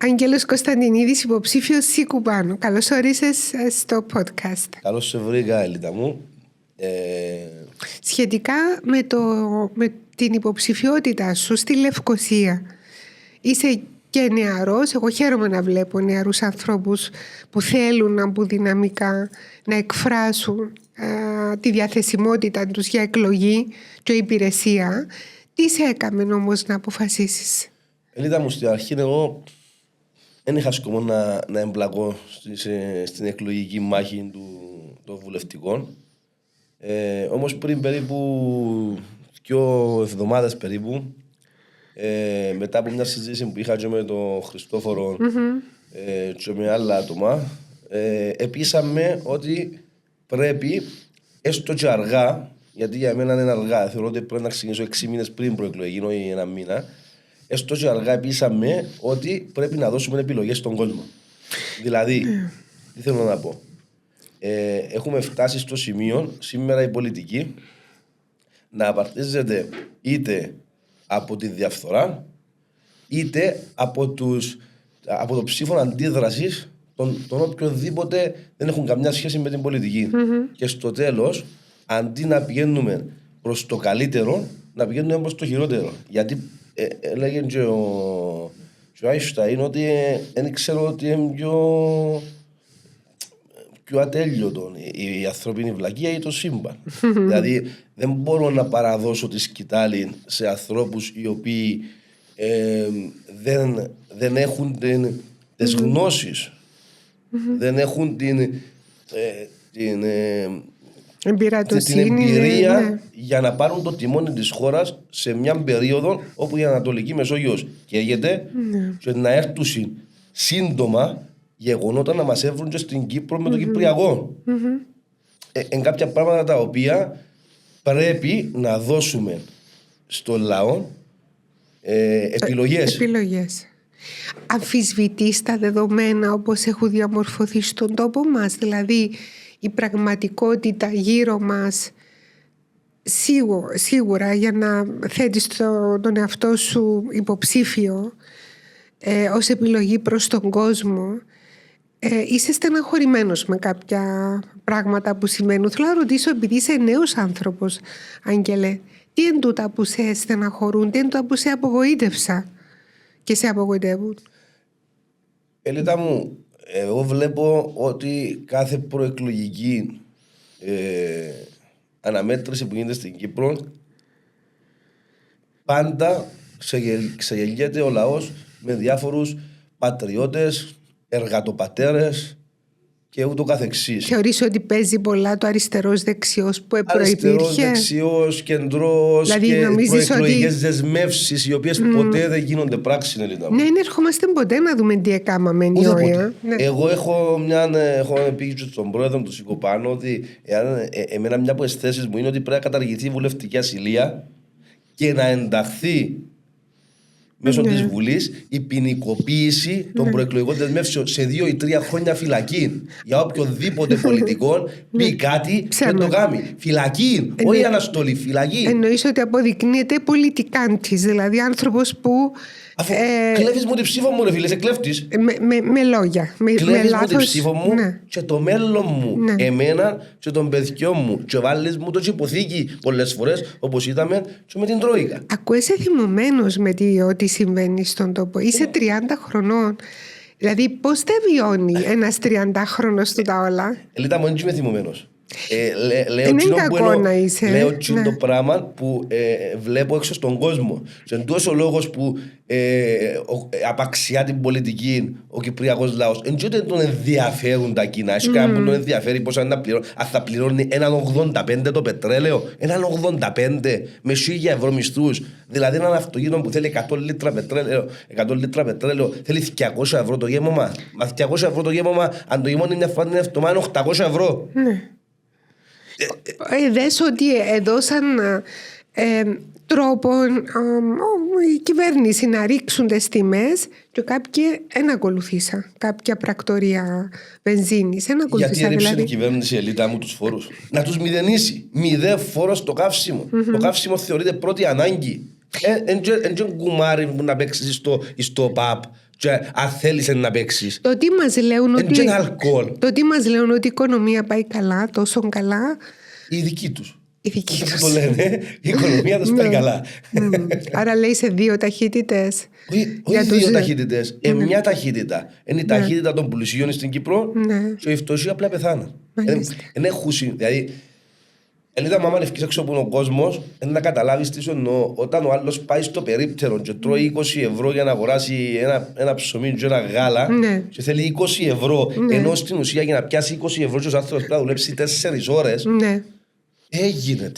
Άγγελος Κωνσταντινίδης, υποψήφιος Σικουμπάνου. Καλώς όρισες στο podcast. Καλώς σε βρήκα, Ελίτα μου. Σχετικά με την υποψηφιότητα σου στη Λευκοσία, είσαι και νεαρός. Εγώ χαίρομαι να βλέπω νεαρούς ανθρώπους που θέλουν να μπουν δυναμικά, να εκφράσουν τη διαθεσιμότητα τους για εκλογή και υπηρεσία. Τι σε έκαμε όμως να αποφασίσεις? Ελίτα μου, στην αρχή εγώ δεν είχα σκοπό να εμπλακώ στην εκλογική μάχη των βουλευτικών. Όμως πριν περίπου 2 εβδομάδες περίπου, μετά από μια συζήτηση που είχα και με τον Χριστόφορο και με άλλα άτομα, επίσαμε ότι πρέπει, έστω και αργά, γιατί για μένα είναι αργά, θεωρώ ότι πρέπει να ξεκινήσω 6 μήνες πριν προεκλογή, όχι 1 μήνα, έστω και αργά επίσαμε ότι πρέπει να δώσουμε επιλογές στον κόσμο. Δηλαδή, τι θέλω να πω. Έχουμε φτάσει στο σημείο σήμερα η πολιτική να απαρτίζεται είτε από τη διαφθορά είτε από το ψήφο αντίδρασης των οποιοδήποτε δεν έχουν καμιά σχέση με την πολιτική. Και στο τέλος, αντί να πηγαίνουμε προς το καλύτερο, να πηγαίνουμε προς το χειρότερο. Γιατί έλεγε και ο Άινστάιν ότι δεν ξέρω ότι είναι πιο ατέλειωτο η ανθρώπινη βλακεία ή το σύμπαν. Δηλαδή δεν μπορώ να παραδώσω τη σκητάλη σε ανθρώπους οι οποίοι δεν έχουν τις γνώσεις, δεν έχουν την εμπειρία για να πάρουν το τιμόνι της χώρας σε μια περίοδο όπου η Ανατολική Μεσόγειος καίγεται και να έρθουν σύντομα γεγονότα να μας έβρουν και στην Κύπρο με το Κυπριακό. Εν κάποια πράγματα τα οποία πρέπει να δώσουμε στο λαό επιλογές. Αμφισβητείς τα δεδομένα όπως έχουν διαμορφωθεί στον τόπο μας? Δηλαδή η πραγματικότητα γύρω μας σίγουρα για να θέτεις τον εαυτό σου υποψήφιο ως επιλογή προς τον κόσμο, είσαι στεναχωρημένος με κάποια πράγματα που σημαίνουν. Θέλω να ρωτήσω, επειδή είσαι νέος άνθρωπος, Άγγελε, τι είναι τούτα που σε στεναχωρούν, τι είναι τούτα που σε απογοήτευσα και σε απογοητεύουν? Ελίτα μου, εγώ βλέπω ότι κάθε προεκλογική αναμέτρηση που γίνεται στην Κύπρο πάντα ξεγελιέται ο λαός με διάφορους πατριώτες, εργατοπατέρες και ούτω καθεξής. Θεωρείς ότι παίζει πολλά το αριστερός-δεξιός που προϋπήρχε? Αριστερός-δεξιός, κεντρός, δηλαδή, και προεκλογικές δεσμεύσεις οι οποίες ποτέ δεν γίνονται πράξη. Ναι, δεν ερχόμαστε ποτέ να δούμε τι έκαναμε. Εγώ έχω πει στον πρόεδρο του Σικουμπάνου ότι εμένα μια από τις θέσεις μου είναι ότι πρέπει να καταργηθεί η βουλευτική ασυλία και να ενταχθεί μέσω της Βουλής η ποινικοποίηση των προεκλογικών δεσμεύσεων σε 2 ή 3 χρόνια φυλακή για οποιοδήποτε πολιτικό πει κάτι και το κάνει. Φυλακή, όχι αναστολή, φυλακή. Εννοείς ότι αποδεικνύεται πολιτικάντης, δηλαδή άνθρωπος που. Αφού κλέβεις μου την ψήφο μου, ρε φίλε, είσαι κλέφτης. Με λόγια. Κλέβεις μου την ψήφο μου και το μέλλον μου, εμένα και των παιδιών μου. Και βάλεις μου το υποθήκη πολλές φορές, όπως είδαμε και με την Τρόικα. Ακούεσαι θυμωμένος με ό,τι συμβαίνει στον τόπο. Είσαι 30 χρονών. Δηλαδή, πώς τα βιώνει ένας 30χρονος του τα όλα? Ελίτα μου, δεν είμαι θυμωμένος. Λέω το πράγμα που βλέπω έξω στον κόσμο. Και εντός ο λόγος που απαξιά την πολιτική ο Κυπριακός λαός, εν τότε τον ενδιαφέρουν τα κοινά. Έχει κανένα που τον ενδιαφέρει πόσα να πληρώνει. Αν θα πληρώνει 1,85 το πετρέλαιο, 1,85 με 1.000 ευρώ μισθούς. Δηλαδή έναν αυτοκίνητο που θέλει 100 λίτρα πετρέλαιο θέλει 200 ευρώ το γέμωμα. Μα 200 ευρώ το γέμωμα, αν το γεμώνει μια φορά είναι 800 ευρώ. Δες ότι εδώ σαν τρόπο η κυβέρνηση να ρίξουν τις τιμές και κάποιοι δεν ακολουθήσαν. Κάποια πρακτορία βενζίνης δεν ακολουθήσαν. Γιατί έριψε η κυβέρνηση, Ελίτα μου, τους φόρους? Να τους μηδενίσει. 0 φόρο στο καύσιμο. Το καύσιμο θεωρείται πρώτη ανάγκη. Εν κουμάρι που να παίξεις στο ΠΑΠ και αν θέλεις να παίξεις. Το τι μας λέουν Είναι και ότι, ένα αλκοόλ. το τι μας λέουν ότι η οικονομία πάει καλά, τόσο καλά, Η δική τους. η δική Που τους. το λένε, η οικονομία τους πάει καλά. Άρα λέει σε 2 ταχύτητες. Όχι Για τους- 2 ταχύτητες, μια ταχύτητα. Είναι η ταχύτητα των πλουσιών στην Κύπρο Ναι. και οι φτωχοί απλά πεθάνουν. Μάλιστα. Είναι έχουση. Δηλαδή, ελίδα μάμα ευκείς έξω από τον κόσμο, να καταλάβεις τι σου εννοώ. Όταν ο άλλος πάει στο περίπτερο και τρώει 20 ευρώ για να αγοράσει ένα ψωμί και ένα γάλα Ναι. και θέλει 20 ευρώ, Ναι. ενώ στην ουσία για να πιάσει 20 ευρώ και ο άνθρωπος πρέπει να δουλέψει 4 ώρες, Ναι. Έγινε.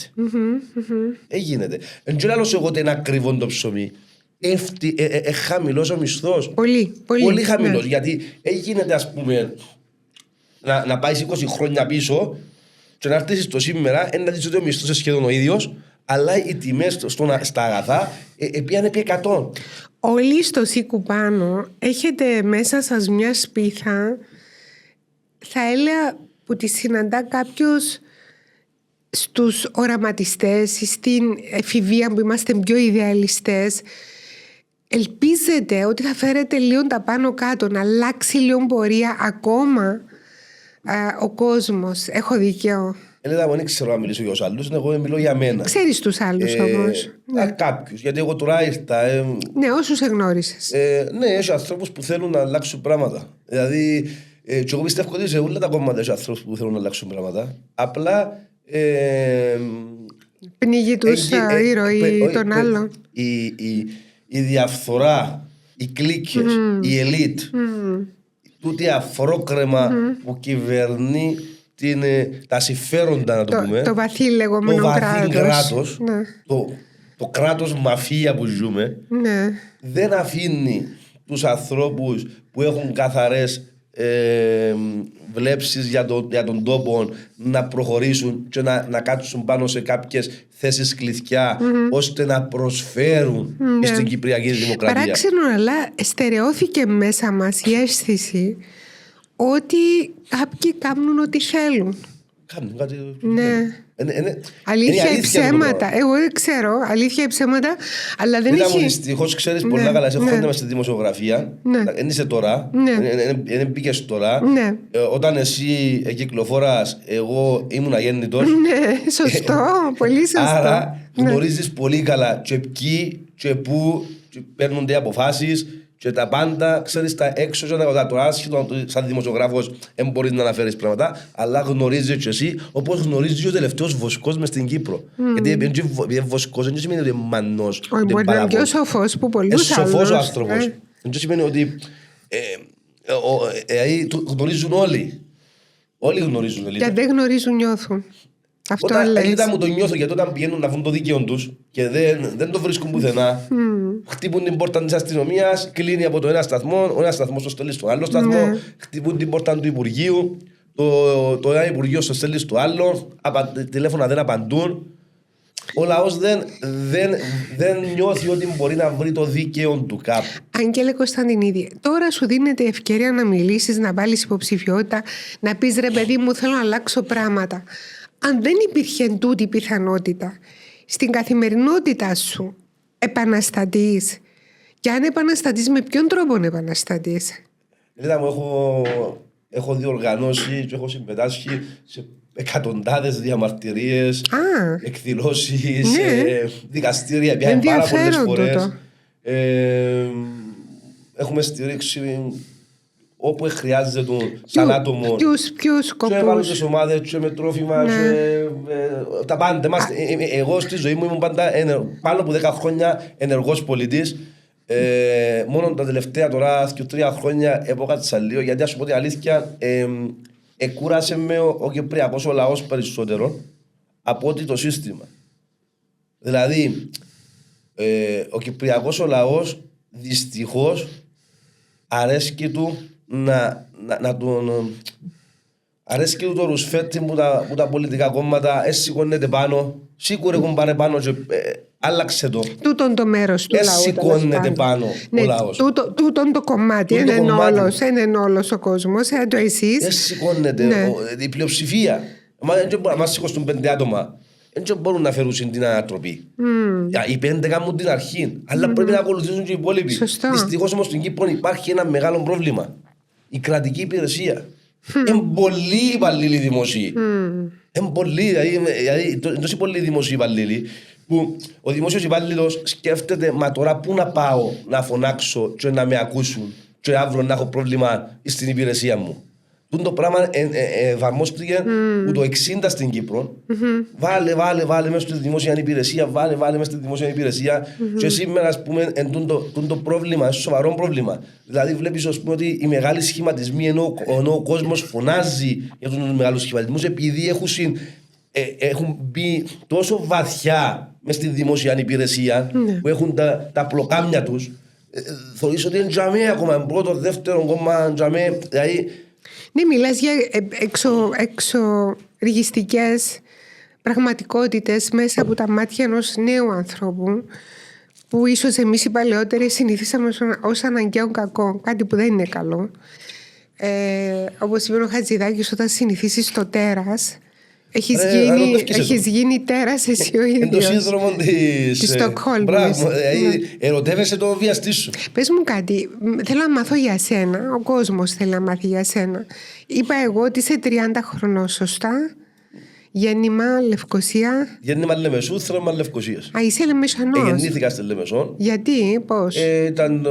Έγινε. Εν και λάλλον εγώ ότι είναι ακριβό το ψωμί. Χαμηλός ο μισθός. Πολύ, πολύ. Πολύ χαμηλός. Ναι. Γιατί έγινε, ας πούμε, να πάει 20 χρόνια πίσω και να έρθεις το σήμερα, να δεις ότι ο μισθός είναι σχεδόν ο ίδιος, αλλά οι τιμές στα αγαθά πήγαν επί 100. Όλοι στο Σίκου πάνω έχετε μέσα σας μια σπίθα, θα έλεγα, που τη συναντά κάποιος στους οραματιστές, στην εφηβεία που είμαστε πιο ιδεαλιστές. Ελπίζετε ότι θα φέρετε λίγο τα πάνω κάτω, να αλλάξει λίγο πορεία ακόμα ο κόσμος. Έχω δίκιο. Δεν ξέρω να μιλήσω για τους άλλους, εγώ μιλώ για μένα. Ξέρεις τους άλλους όμως. Κάποιους, γιατί εγώ τώρα ήρθα. Ναι, όσους εγνώρισες. Ναι, έχει ανθρώπους που θέλουν να αλλάξουν πράγματα. Δηλαδή, και εγώ πιστεύω ότι σε όλα τα κόμματα έχει ανθρώπους που θέλουν να αλλάξουν πράγματα. Απλά. Πνίγει τους η ροή των άλλων. Η διαφθορά, οι κλίκες, η ελίτ, τούτη αφρόκρεμα που κυβερνεί τα συμφέροντα, να το πούμε. Το βαθύ λεγόμενο κράτος. Ναι. Το κράτος μαφία που ζούμε, Ναι. δεν αφήνει τους ανθρώπους που έχουν καθαρές βλέψεις για τον τόπο να προχωρήσουν και να κάτσουν πάνω σε κάποιες θέσεις κλειδιά ώστε να προσφέρουν στην Κυπριακή Δημοκρατία. Παράξενο, αλλά στερεώθηκε μέσα μας η αίσθηση ότι κάποιοι κάνουν ό,τι θέλουν. Κάνουν κάτι. Ναι. Αλήθεια ή ψέματα. Εγώ δεν ξέρω, αλήθεια ή ψέματα, αλλά δεν έχει. Δυστυχώς ξέρεις πολλά καλά. Είσαι χρόνια μες στη δημοσιογραφία. Δεν είσαι τώρα. Δεν μπήκες τώρα. Όταν εσύ κυκλοφόρας, εγώ ήμουν αγέννητος. Ναι, σωστό. Πολύ σωστό. Άρα γνωρίζεις πολύ καλά και ποιοι και πού παίρνονται οι αποφάσεις. Και τα πάντα, ξέρεις, τα έξω και το άσχητο, σαν δημοσιογράφος, δεν μπορείς να αναφέρεις πράγματα, αλλά γνωρίζεις και εσύ, όπως γνωρίζεις ο τελευταίος βοσκός μες στην Κύπρο. Γιατί βοσκός δεν σημαίνει ότι είναι μανός. Όχι, μπορεί να είναι πιο σοφός που πολλούς άλλους. Σοφός ο άνθρωπος. Δεν σημαίνει ότι γνωρίζουν όλοι. Όλοι γνωρίζουν. Και δεν γνωρίζουν, νιώθουν. Αυτό λέει. Όταν μου το νιώθω, γιατί όταν πηγαίνουν να βρουν το δίκαιο τους και δεν το βρίσκουν πουθενά, χτυπούν την πόρτα της αστυνομίας, κλείνει από το ένα σταθμό, ο ένας σταθμός το στέλνει στο άλλο σταθμό, χτυπούν την πόρτα του Υπουργείου, το ένα Υπουργείο το στέλνει στο άλλο, τηλέφωνα δεν απαντούν. Ο λαός δεν νιώθει ότι μπορεί να βρει το δίκαιο του κάπου. Αγγέλε Κωνσταντινίδη, τώρα σου δίνεται ευκαιρία να μιλήσεις, να βάλεις υποψηφιότητα, να πεις ρε παιδί μου, θέλω να αλλάξω πράγματα. Αν δεν υπήρχε τούτη πιθανότητα στην καθημερινότητά σου, επαναστατείς. Και αν επαναστατείς, με ποιον τρόπο επαναστατείς? Έχω διοργανώσει και έχω συμμετάσχει σε εκατοντάδες διαμαρτυρίες, εκδηλώσεις, δικαστήρια, πια πάρα πολλές φορές. Έχουμε στηρίξει όπου χρειάζεται σαν άτομο. Ποιους σκοπούς? Και βάλω τις ομάδες και με τρόφιμα και τα πάντα. Εγώ στη ζωή μου ήμουν πάντα πάνω από 10 χρόνια ενεργός πολιτής. Μόνο τα τελευταία τώρα 2-3 χρόνια επόκατσα λίγο, γιατί ας πω την αλήθεια, εκούρασε με ο Κυπριακός ο λαός περισσότερο από ότι το σύστημα. Δηλαδή, ο Κυπριακός ο λαός δυστυχώς αρέσκει του να τον... Αρέσκει του το ρουσφέτη που τα πολιτικά κόμματα σηκώνεται πάνω. Σίγουρα έχουν πάρει πάνω και άλλαξε το. Τούτον το μέρος του λαού. Σηκώνεται πάνω ο λαός. Τούτον το κομμάτι. Είναι όλος ο κόσμος. Το εσείς. Σηκώνεται η πλειοψηφία. Μας σηκώσουν 5 άτομα. δεν μπορούν να φέρουν την ανατροπή. Οι 5 κάνουν την αρχή, αλλά πρέπει να ακολουθήσουν και οι υπόλοιποι. Δυστυχώς όμως στην Κύπρο υπάρχει ένα μεγάλο πρόβλημα. Η κρατική υπηρεσία. Είναι πολλοί υπαλλήλοι δημοσίοι. Είναι πολλοί, δηλαδή τόσοι πολλοί δημοσίοι υπαλλήλοι, που ο δημόσιος υπάλληλος σκέφτεται, μα τώρα πού να πάω να φωνάξω και να με ακούσουν και αύριο να έχω πρόβλημα στην υπηρεσία μου. Το πράγμα εφαρμόστηκε που το 60 στην Κύπρο. Βάλε μέσα στη δημόσια υπηρεσία, βάλε μέσα στη δημόσια υπηρεσία. Και σήμερα, ας πούμε, το πρόβλημα, είναι σοβαρό πρόβλημα. Δηλαδή, βλέπεις, ας πούμε, ότι οι μεγάλοι σχηματισμοί, ενώ ο κόσμος φωνάζει για τους μεγάλους σχηματισμούς, επειδή έχουν μπει τόσο βαθιά μέσα στη δημόσια υπηρεσία, που έχουν τα πλοκάμια τους, θεωρείς ότι είναι τζαμί ακόμα, πρώτο, δεύτερο κόμμα τζαμί. Ναι, μιλάς για εξωργιστικές πραγματικότητες μέσα από τα μάτια ενός νέου ανθρώπου, που ίσως εμείς οι παλαιότεροι συνηθίσαμε ως αναγκαίο κακό, κάτι που δεν είναι καλό. Όπως είπε ο Χατζηδάκης, όταν συνηθίσεις το τέρας, έχεις γίνει τέρας εσύ ο ίδιος. Είναι το σύνδρομο της Στοκχόλμης. Ερωτεύεσαι το βιαστή σου. Πες μου κάτι, θέλω να μάθω για σένα, ο κόσμος θέλει να μάθει για σένα. Είπα εγώ ότι είσαι 30 χρονών, σωστά? Γέννημα Λευκοσία. Γέννημα Λεμεσού, θρέμα Λευκοσίας. Α, είσαι Λεμεσανός. Γεννήθηκα στη Λεμεσόν. Γιατί, πώς? Ήταν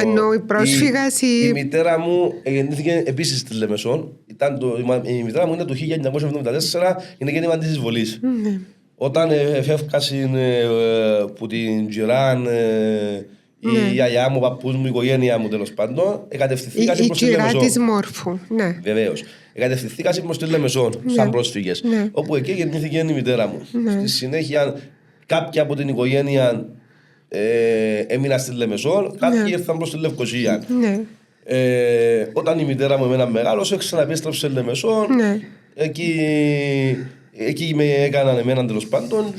Ενώ η πρόσφυγας η μητέρα μου γεννήθηκε επίσης στη Λεμεσόν. Η μητέρα μου είναι το 1974, είναι γέννημα της εισβολής. Όταν φεύγασαν από την Τζιράν, η γιαγιά μου, ο παππούς μου, η οικογένειά μου, τέλος πάντων, εγκατευθυνθήκαν προς τη Λεμεσόν. Η Τζιρά της Μόρφου, ναι. Βεβαίως. Εγκατευθυνθήκαν προς τη Λεμεσόν, σαν πρόσφυγες. Όπου εκεί γεννήθηκε η μητέρα μου. Στη συνέχεια, κάποιοι από την οικογένεια έμειναν στη Λεμεσόν, κάποιοι ήρθαν προς τη Λευκοσία. Όταν η μητέρα μου εμένα μεγάλωσε, ξαναπέστρεψε στη Λεμεσόν. Εκεί με έκαναν εμένα, τέλος πάντων,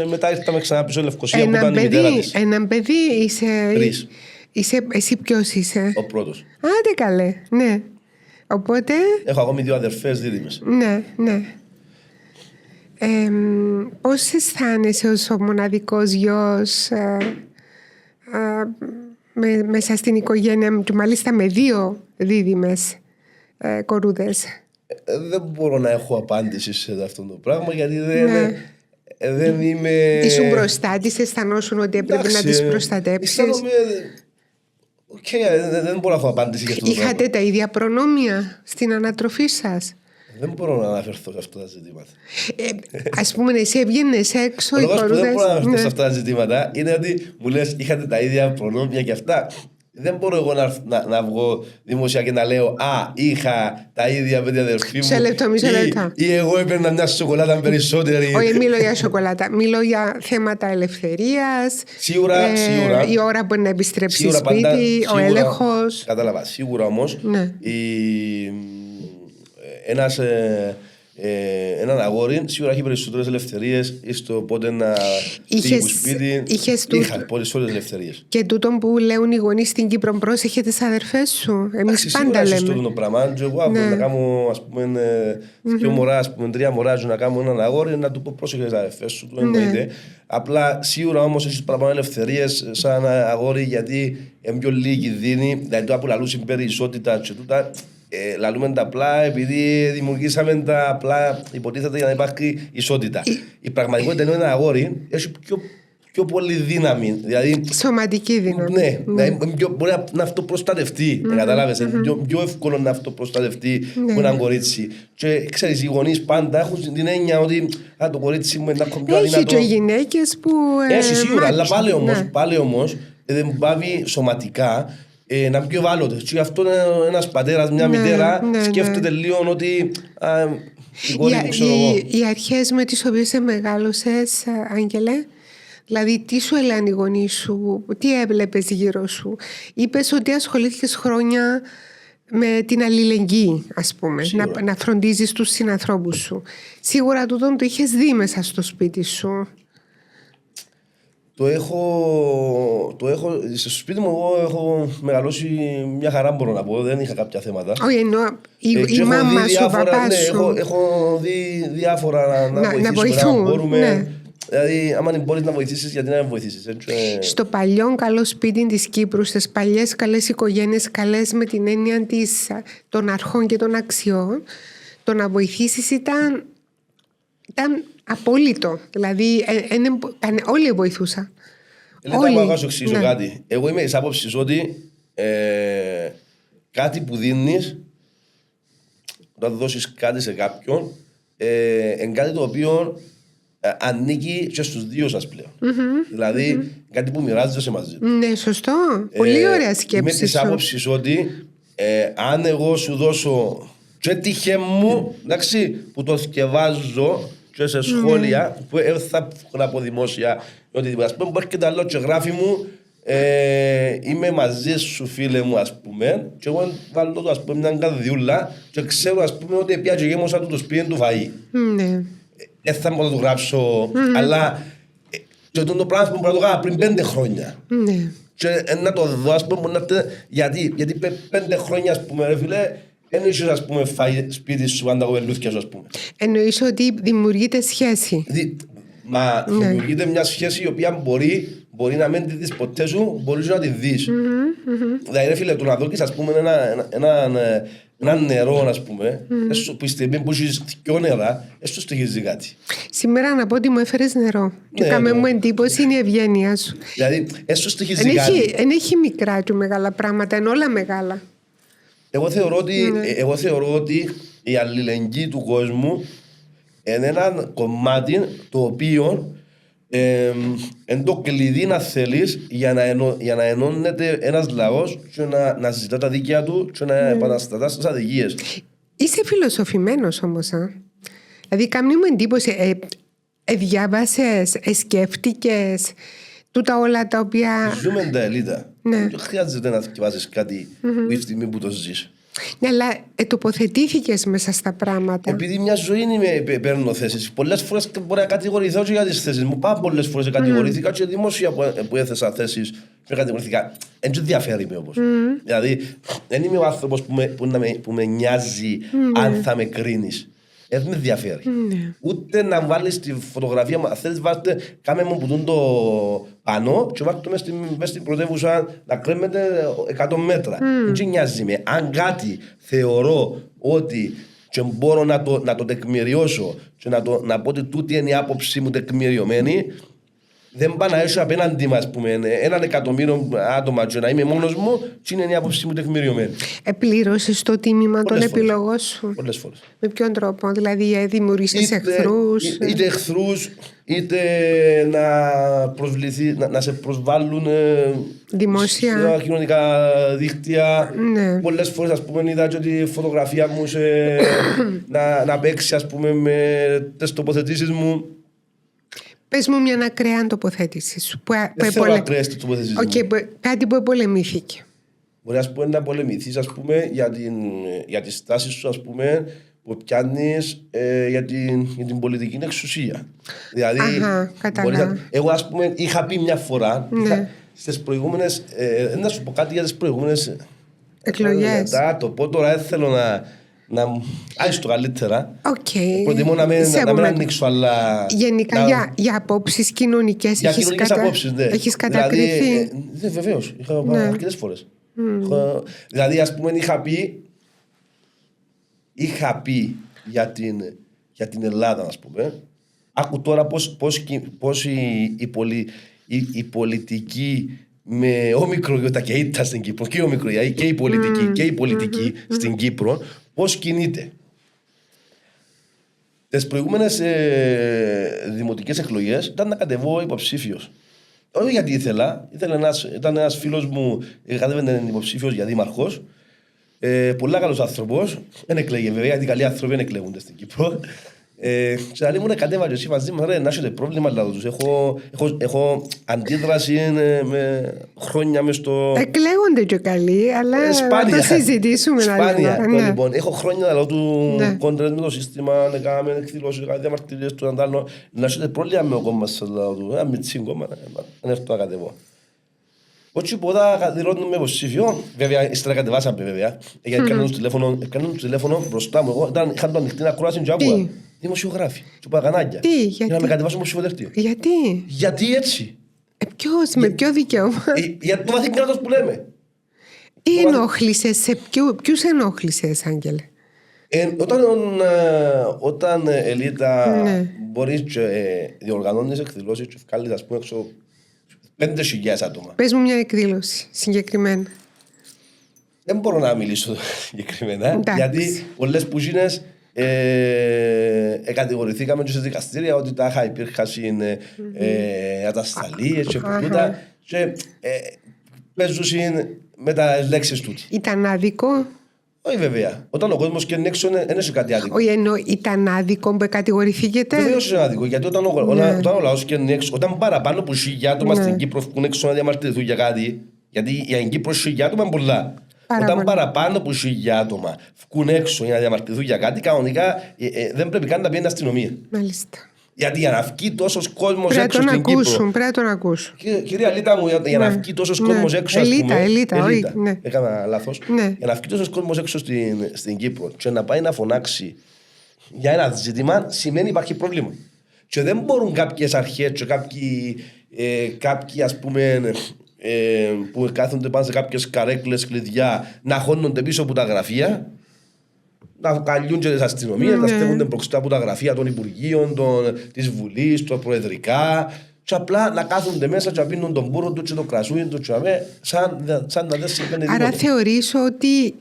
μετά ήρθαμε ξανά πίσω στη Λευκοσία που ήταν η μητέρα της. Έναν παιδί είσαι... Τρεις. Εσύ ποιος είσαι? Ο πρώτος. Άντε καλέ, ναι. Οπότε... Έχω ακόμη 2 αδερφές δίδυμες. Ναι. Πώς αισθάνεσαι ως ο μοναδικός γιος μέσα στην οικογένεια μου, και μάλιστα με 2 δίδυμες κορούδες? Δεν μπορώ να έχω απάντηση σε αυτό το πράγμα, γιατί δεν είμαι... Ήσουν μπροστά της, αισθανόσουν ότι έπρεπε να τις προστατέψεις? Δεν μπορώ να έχω απάντηση για αυτό το πράγμα. Είχατε τα ίδια προνόμια στην ανατροφή σας? Δεν μπορώ να αναφερθώ σε αυτά τα ζητήματα. Ας πούμε, εσύ έβγαινες έξω, οι κορούδες... Δεν μπορώ να αναφερθώ σε αυτά τα ζητήματα είναι ότι μου λες είχατε τα ίδια προνόμια και αυτά. Δεν μπορώ εγώ να βγω δημοσία και να λέω «Α, είχα τα ίδια με την αδερφή μου» μισό λεπτό. Ή εγώ έπαιρνα μια σοκολάτα περισσότερη. Όχι, μιλώ για σοκολάτα. Μιλώ για θέματα ελευθερίας. Σίγουρα. Η ώρα που να επιστρέψει σπίτι, ο έλεγχος. Κατάλαβα. Σίγουρα όμως έναν αγόρι σίγουρα έχει περισσότερες ελευθερίες στο πότε να φύγει από σπίτι. Είχα περισσότερες ελευθερίες. Και τούτο που λέουν οι γονείς στην Κύπρο, πρόσεχε τις αδερφές σου. Εμείς πάντα λέμε. Σίγουρα το πράγμα. Και εγώ να κάνω, ας πούμε, 2 μωρά, ας πούμε, 3 μωρά, να κάνω έναν αγόρι, να του πω πρόσεχε τις αδερφές σου. Απλά σίγουρα όμως έχεις παραπάνω ελευθερίες σαν αγόρι, γιατί είναι πιο λίγη κινδύνη. Δηλαδή το απολαλούς υπερ-ισότητα και τούτα. Λαλούμε τα απλά επειδή δημιουργήσαμε τα απλά, υποτίθεται, για να υπάρχει ισότητα. Η πραγματικότητα είναι ένα αγόρι, έχει πιο πολύ δύναμη. Δηλαδή, σωματική δύναμη. Ναι, μπορεί να αυτοπροστατευτεί. Κατάλαβες, είναι πιο εύκολο να αυτοπροστατευτεί που έναν κορίτσι. Και ξέρεις, οι γονείς πάντα έχουν την έννοια ότι το κορίτσι μου είναι πιο αδυνατό. Έχει και γυναίκες που. Έχει σίγουρα, αλλά πάλι όμως δεν πάβει σωματικά. Να είναι πιο ευάλωτες. Και αυτό ένας πατέρας, μια μητέρα σκέφτεται λίγο ότι η κόρη μου, ξέρω εγώ. Οι αρχές με τις οποίες μεγάλωσες, Άγγελε, δηλαδή τι σου έλανε οι γονείς σου, τι έβλεπες γύρω σου? Είπες ότι ασχολήθηκες χρόνια με την αλληλεγγύη, ας πούμε, να φροντίζεις τους συνανθρώπους σου. Σίγουρα τούτον το είχες δει μέσα στο σπίτι σου. Το έχω, στο σπίτι μου εγώ έχω μεγαλώσει μια χαρά, μπορώ να πω, δεν είχα κάποια θέματα. Όχι, εννοώ η μάμα σου, ο παπάς σου. Έχω δει διάφορα να βοηθούν, να μπορούμε. Ναι. Δηλαδή, άμα δεν μπορείς να βοηθήσεις, γιατί να μην βοηθήσεις. Στο παλιό καλό σπίτι της Κύπρου, στις παλιές καλές οικογένειες, καλές με την έννοια των αρχών και των αξιών, το να βοηθήσεις ήταν απόλυτο. Δηλαδή, όλοι βοηθούσαν. Όλοι. Να σου εξηγήσω κάτι. Εγώ είμαι της άποψης ότι κάτι που δίνεις, όταν δώσεις κάτι σε κάποιον, είναι κάτι το οποίο ανήκει και στους δύο σας πλέον. Δηλαδή, κάτι που μοιράζεσαι μαζί του. Ναι, σωστό. Πολύ ωραία σκέψη. Είμαι της άποψης ότι αν εγώ σου δώσω και τυχέ μου, εντάξει, που το θκευάζω και σε σχόλια, που θα έχω από δημόσια, ότι ας πούμε, μπορεί και τα λέω και γράφει μου, είμαι μαζί σου φίλε μου, ας πούμε, και εγώ βάλω το, ας πούμε, μια καρδιούλα και ξέρω, ας πούμε, ότι πια και γέμωσα του το σπίτι του φαΐ. Ναι. Δεν θα μπορώ να το γράψω, αλλά και το πράγμα που μπορώ να το κάνω πριν 5 χρόνια. Ναι. Και να το δω, ας πούμε, γιατί 5 χρόνια, ας πούμε, ρε φίλε, δεν είσαι, ας πούμε, φάει σπίτι σου, αν τα κοπελούθηκια σου, ας πούμε. Εννοείς ότι δημιουργείται σχέση. Μα δημιουργείται μια σχέση η οποία μπορεί να μην τη δεις ποτέ σου, μπορείς να τη δεις. Δηλαδή, ρε φίλε, το να δώσεις, ας πούμε, ένα νερό, ας πούμε, που στη στιγμή που έχεις δυο νερά, έστω στοιχίζει κάτι. Σήμερα να πω ότι μου έφερες νερό. Και κάμε μου εντύπωση είναι η ευγένεια σου. Δηλαδή, έστω στοιχίζει κάτι. Δεν έχει μικρά και μεγάλα πράγματα, είναι όλα μεγάλα. Εγώ θεωρώ ότι η αλληλεγγύη του κόσμου είναι ένα κομμάτι το οποίο είναι το κλειδί, να θέλεις, για να ενώνεται ένας λαός και να ζητά τα δίκαια του και να επαναστατά στις αδικίες. Είσαι φιλοσοφημένος όμως, Δηλαδή, κάνει μου εντύπωση, διάβασες, σκέφτηκες τούτα όλα τα οποία... Ζούμε τα ελίτα. Ναι. Δεν χρειάζεται να διαβάσεις κάτι που η στιγμή που το ζεις. Ναι, αλλά τοποθετήθηκες μέσα στα πράγματα. Επειδή μια ζωή παίρνω θέσεις. Πολλές φορές μπορεί να κατηγορηθώ και για τις θέσεις μου. Πάρα πολλές φορές κατηγορήθηκα και δημόσια που έθεσα θέσεις και κατηγορήθηκα. Δεν διαφέρει με όμως. Δηλαδή, δεν είμαι ο άνθρωπος που με νοιάζει αν θα με κρίνεις. Δεν με ενδιαφέρει. Ούτε να βάλεις τη φωτογραφία μου. Αν θέλεις, κάμε μου που δουν το πανό και βάλτε μες στην πρωτεύουσα να κρέμεται 100 μέτρα. Δεν νοιάζει με. Αν κάτι θεωρώ ότι και μπορώ να το τεκμηριώσω και να πω ότι τούτη είναι η άποψή μου τεκμηριωμένη, δεν πάω να έρθω απέναντι μας, 1.000.000 άτομα και να είμαι μόνος μου και είναι η άποψή μου τεκμηριωμένη. Πλήρωσες το τίμημα των επιλογών σου. Πολλές φορές. Με ποιον τρόπο, δηλαδή δημιουργήσεις εχθρούς. Είτε εχθρούς, είτε να σε προσβάλλουν δημόσια στα κοινωνικά δίκτυα. Ναι. Πολλές φορές, ας πούμε, είδα και τη φωτογραφία μου να παίξει, ας πούμε, με τις τοποθετήσεις μου. Πες μου μια ακραία τοποθέτηση σου. Δεν θέλω ακραίες τοποθετήσεις μου. Κάτι που πολεμήθηκε. Μπορεί, ας πούμε, να πολεμηθείς, ας πούμε, για τη στάση σου, ας πούμε, που πιάνεις για την πολιτική εξουσία. Δηλαδή, εγώ, ας πούμε, είχα πει μια φορά, στις προηγούμενες, να σου πω κάτι για τις προηγούμενες εκλογές. Το πω τώρα, δεν θέλω να άιστο το καλύτερα. Προτιμώ να μην ανοίξω, αλλά... Γενικά για απόψεις κοινωνικές για κοινωνικές απόψεις, ναι. Έχεις κατακριθεί. Ναι, βεβαίως. Είχα αρκετές φορές. Δηλαδή, ας πούμε, είχα πει για την Ελλάδα, ας πούμε. Άκου τώρα πώς η πολιτική με όμικρο γιώτα και ήττα στην Κύπρο, και όμικρο και η πολιτική στην Κύπρο, πώς κινείται. Τις προηγούμενες δημοτικές εκλογές ήταν να κατεβώ υποψήφιος. Όχι γιατί ήταν ένας φίλος μου, κατέβαινε υποψήφιος για δήμαρχος. Πολλά καλός άνθρωπος, δεν εκλέγε βέβαια, γιατί καλοί άνθρωποι δεν εκλέγονται στην Κύπρο. Και άλλοι μου κατέβαλε εσύ μαζί μου, να έχετε πρόβλημα λάδω τους. Έχω αντίδραση με χρόνια μες στο... Εκλέγονται και καλοί, αλλά να το συζητήσουμε. Σπάνια. Λοιπόν, έχω χρόνια λάδω του κόντρες με το σύστημα, να κάνουμε εκδηλώσεις, να διαμαρτυρίες του, να έχετε πρόβλημα με ο κόμμα σας λάδω του. Ένα μητσίν κόμμα, να έρθω να κατεβώ. Όχι ποτά δηλώνουμε υποψήφιο, βέβαια, ύστερα κατεβάσαμε βέβαια, γιατί έκαναν το τηλέφωνο μπροστά μου, εγώ είχαν το ανοιχτή ακρόαση και άκουγα. Δημοσιογράφοι, και παγανάκια. Για να με κατεβάσουν υποψηφιοδέλτιο. Γιατί? Γιατί έτσι? Ποιος, με ποιο δικαίωμα? Για το βαθύ κράτος που λέμε. Τι ενόχλησες, ποιους ενόχλησες, Άγγελε? Όταν Ελίτα μπορείς και διοργανώνεις εκδηλώσεις και βγάλεις, ας πούμε, έξω 5.000 άτομα. Πες μου μια εκδήλωση συγκεκριμένα. Δεν μπορώ να μιλήσω συγκεκριμένα, γιατί πολλές που γίνες κατηγορηθήκαμε και σε δικαστήρια ότι τάχα υπήρχαν ατασταλίες και πρωτούτα και παίζουν με τα λέξεις τούτοι. Ήταν άδικο? Όχι βέβαια. Όταν ο κόσμος και είναι έξω δεν έχει κάτι άδικο. Όχι, ενώ ήταν άδικο που κατηγορηθήκετε. Βεβαίως είναι άδικο, γιατί όταν ο λαός και είναι έξω, όταν παραπάνω από 1.000 άτομα στην Κύπρο βγουν έξω να διαμαρτυρηθούν για κάτι, γιατί για την Κύπρο 1.000 άτομα είναι πολλά. Όταν παραπάνω από 1.000 άτομα βγουν έξω για να διαμαρτυρηθούν για κάτι, κανονικά δεν πρέπει καν να πει αστυνομία. Μάλιστα. Γιατί για να βγει τόσος κόσμος έξω στην Κύπρο. Πρέπει να τον ακούσουν. Κυρία Ελίτα μου, για να βγει τόσος κόσμος έξω. Ελίτα, όχι. Έκανα λάθος. Για να βγει τόσος κόσμος έξω στην Κύπρο και να πάει να φωνάξει για ένα ζήτημα, σημαίνει υπάρχει πρόβλημα. Και δεν μπορούν κάποιες αρχές και κάποιοι ας πούμε που κάθονται πάνω σε κάποιες καρέκλες κλειδιά να χώνονται πίσω από τα γραφεία, να καλιούν και τις αστυνομίες, να στέκονται μπροστά από τα γραφεία των Υπουργείων, της Βουλής, των Προεδρικά, και απλά να κάθονται μέσα και να πίνουν τον μπούρο του και το κρασούιν του και σαν να δεν συμβαίνει τίποτα. Άρα θεωρείς ότι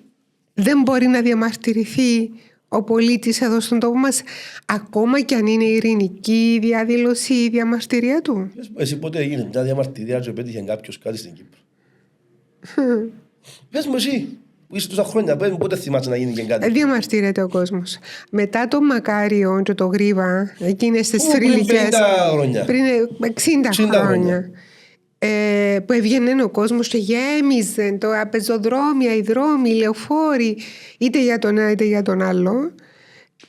δεν μπορεί να διαμαρτυρηθεί ο πολίτης εδώ στον τόπο μας, ακόμα και αν είναι ειρηνική διαδήλωση η διαμαρτυρία του? Εσύ πότε έγινε μια διαμαρτυρία και πέτυχε κάποιος κάτι στην Κύπρο? Πες μου εσύ που είσαι τόσα χρόνια, πες μου πότε θυμάσαι να γίνει και κάτι? Διαμαρτύρεται ο κόσμος. Μετά το Μακάριο και το Γρίβα, εκείνες τις θρυλικές, πριν 60 χρόνια. Που έβγαινε ο κόσμος και γέμιζε το πεζοδρόμια, οι δρόμοι, οι λεωφόροι, είτε για τον ένα είτε για τον άλλο.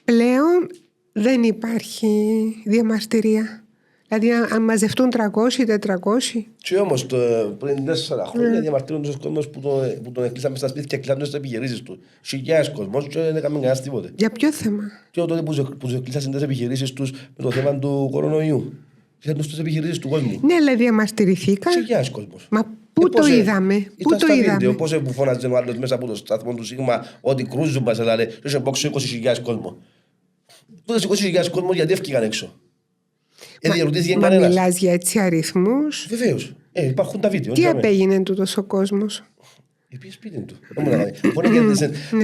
Πλέον δεν υπάρχει διαμαρτυρία. Δηλαδή αν μαζευτούν 300-400. Και όμως πριν 4 χρόνια διαμαρτύρονται στους κόσμος που τον εκλείσαμε στα σπίτια και κλείσαμε στις επιχειρήσεις του. Χιλιάδες κόσμος και δεν έκαμε κανένας τίποτε. Για ποιο θέμα? Και τότε που τους εκλείσαν τις επιχειρήσεις τους με το θέμα του κορονοϊού. Είχαν στις επιχειρήσεις του κόσμου. Ναι, αλλά διαμαρτυρηθήκαν. Χιλιάδες κόσμος. Μα πού το είδαμε? Πού το είδαμε? Πώς που φώναζε ο άλλος μέσα από το σταθμό του Σίγμα ότι κρούζουν μας έλαλε και είχε μπόξω 20.000 κόσμο. Τότε 20.000 κόσμο γιατί έφυγαν έξω? Διαρωτήθηκε κανένας. Μα μιλάς για έτσι αριθμούς? Βεβαίως. Υπάρχουν τα βίντεο. Τι απέγινε τούτος ο κόσμος? Πήγε σπίτι του.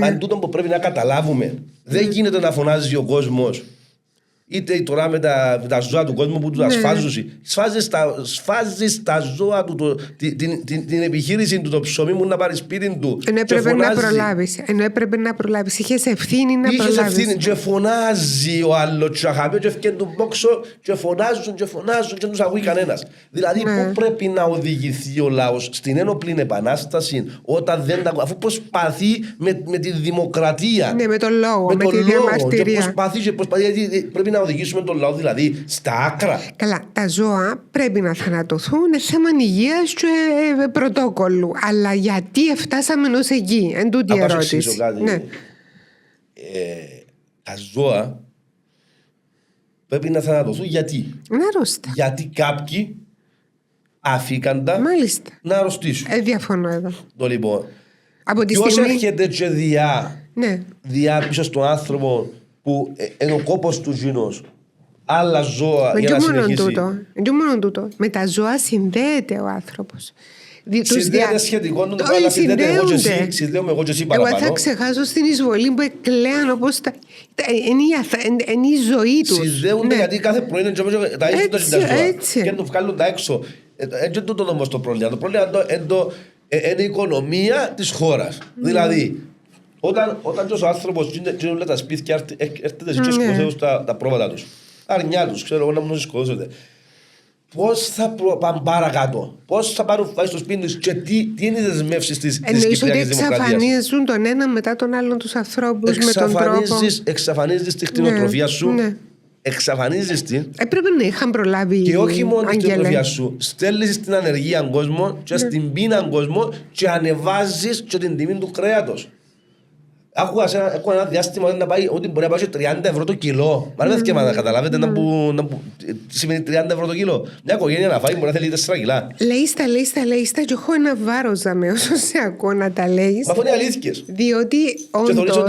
Μα είναι τούτο που πρέπει να καταλάβουμε. Δεν γίνεται να φωνάζει ο κόσμος. Είτε τώρα με τα ζώα του κόσμου που του τα σφάζουν. Σφάζεις τα ζώα του, την επιχείρηση του, το ψωμί μου να πάρει σπίτι του. Ενώ έπρεπε να προλάβεις. Είχες ευθύνη να προλάβεις. Είχες ευθύνη και φωνάζει ο άλλος και αχαμέ και ευκαιρνούν τον μπόξο και φωνάζουν και δεν τους ακούει κανένας. Δηλαδή πού πρέπει να οδηγηθεί ο λαός? Στην ένοπλη επανάσταση, όταν δεν τα... αφού προσπαθεί με τη δημοκρατία. Ναι, με τον λόγο, με τη διαμαρτυρία. Πρέπει να οδηγήσουμε τον λαό δηλαδή στα άκρα. Καλά, τα ζώα πρέπει να θανατωθούν, είναι θέμα υγείας και πρωτόκολλου. Αλλά γιατί φτάσαμε ως εκεί? Εν τούτη η ερώτηση. Ναι. Τα ζώα πρέπει να θανατωθούν γιατί? Να αρρώστα. Γιατί κάποιοι αφήκαντα να αρρωστήσουν. Διαφωνώ εδώ. Το λοιπόν. Ποιος έρχεται και διά πίσω στον άνθρωπο που είναι ο κόπος του γίνος άλλα ζώα για να συνεχίσει? Και μόνο τούτο. Με τα ζώα συνδέεται ο άνθρωπος. Συνδέεται σχετικό, αλλά συνδέομαι εγώ και εσύ παραπάνω. Εγώ θα ξεχάσω στην εισβολή που εκλέαν όπως είναι η ζωή τους. Συνδέονται γιατί κάθε πρωί είναι τα ίδια τα ζώα και το βγάλουν τα έξω. Έτσι τούτο όμως το πρόβλημα. Το πρόβλημα είναι η οικονομία της χώρας. Δηλαδή Όταν και ο άνθρωπος και όλα τα σπίτια έρχεται και σκοτώσουν τα πρόβατα τους. Τα αρνιά τους, ξέρω εγώ να μου σκοτώσετε. Πώς θα πάνε παρακάτω, πώς θα πάρουν φάση στο σπίτι τους και τι είναι οι δεσμεύσεις της Κυπριακής Δημοκρατίας. Εννοείς ότι εξαφανίζουν τον ένα μετά τον άλλον τους ανθρώπους με τον τρόπο. Εξαφανίζεις τη κτηνοτροφία σου, εξαφανίζεις την. Έπρεπε να είχαν προλάβει. Και όχι μόνο την κτηνοτροφία σου, στέλνεις στην ανεργία κόσμο και στην πείνα κόσμο και ανεβάζεις και την τιμή του κρέατος. Έχω ένα διάστημα ότι μπορεί να πάει 30 ευρώ το κιλό. Μα δεν να καταλάβετε τι σημαίνει 30 ευρώ το κιλό. Μια οικογένεια να φάει μπορεί να θέλει 4 κιλά. Λέεις τα και έχω ένα βάρος δαμε όσο σε ακούω να τα λέεις. Μα αυτό είναι αλήθικες. Διότι όντως.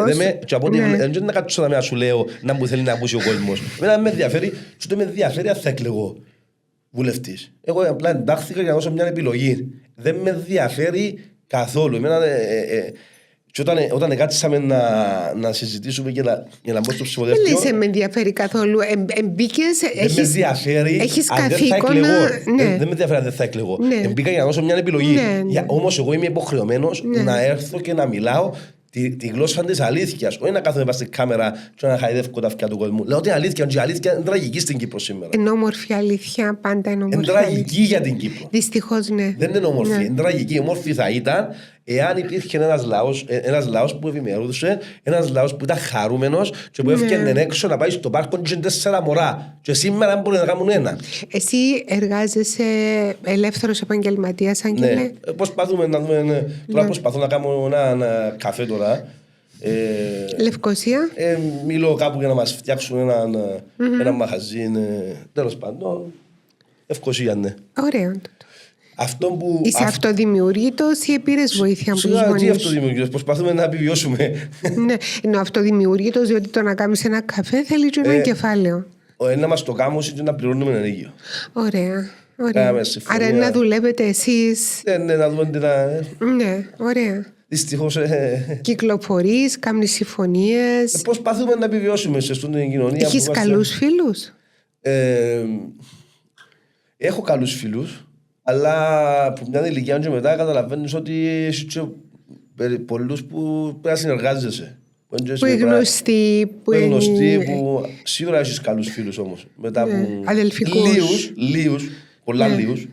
Δεν είναι να κάτσω να σου λέω να μου θέλει να ακούσει ο κόσμος. Εμένα με ενδιαφέρει και το με ενδιαφέρει αν θα εκλεγώ βουλευτής. Εγώ απλά εντάχθηκα για να δώσω μια επιλογή. Δεν με ενδιαφέρει καθόλου. Και όταν κάτσαμε να συζητήσουμε για να μπω στο ψηφοδέλτιο. Δεν λες με ενδιαφέρει καθόλου. Μπήκες, έχεις καθήκον να. Δεν με ενδιαφέρει αν δεν θα εκλεγώ. Μπήκα για να δώσω μια επιλογή. Όμως εγώ είμαι υποχρεωμένος να έρθω και να μιλάω τη γλώσσα της αλήθειας. Όχι να κάθομαι πάνω στην κάμερα και να χαϊδεύω τα αυτιά του κόσμου. Λέω ότι αλήθεια, και η αλήθεια είναι τραγική στην Κύπρο σήμερα. Είναι όμορφη αλήθεια, πάντα είναι όμορφη. Είναι τραγική για την Κύπρο. Δυστυχώς, ναι. Δεν είναι όμορφη. Είναι τραγική. Όμορφη θα ήταν εάν υπήρχε ένας λαός που ευημερούσε, ένας λαός που ήταν χαρούμενος και που έφυγε έξω να πάει στο πάρκο και 4 μωρά. Και σήμερα δεν μπορεί να κάνουν ένα. Εσύ εργάζεσαι ελεύθερος επαγγελματίας, Άγγελε. Ναι. Προσπαθούμε να δούμε. Τώρα προσπαθώ να κάνω ένα καφέ τώρα. Λευκοσία. Μιλώ κάπου για να μας φτιάξουν ένα μαχαζί. Τέλος πάντων. Λευκοσία, ναι. Ωραίο. Είσαι αυτοδημιουργήτος ή πήρες βοήθεια από τους γονείς? Τι αυτοδημιουργήτος, προσπαθούμε να επιβιώσουμε. Ναι, είναι αυτοδημιουργήτος διότι το να κάνεις ένα καφέ θέλει και ένα κεφάλαιο. Ένα μας το κάνουμε και να πληρώνουμε ενέργειο. Ωραία. Άρα να δουλεύετε εσείς. Ναι, να δούμε τι να. Ναι, ωραία. Δυστυχώς. Κυκλοφορείς, κάνεις συμφωνίες. Προσπαθούμε να επιβιώσουμε σε αυτήν την κοινωνία. Έχεις καλούς φίλους? Έχω καλούς φίλους. Αλλά από μια ηλικία και μετά καταλαβαίνεις ότι έχει και πολλούς που πρέπει να συνεργάζεσαι. Που είναι γνωστοί. Σίγουρα έχεις καλούς φίλους όμως. Μετά από αδελφικούς. Πολλά λίγους.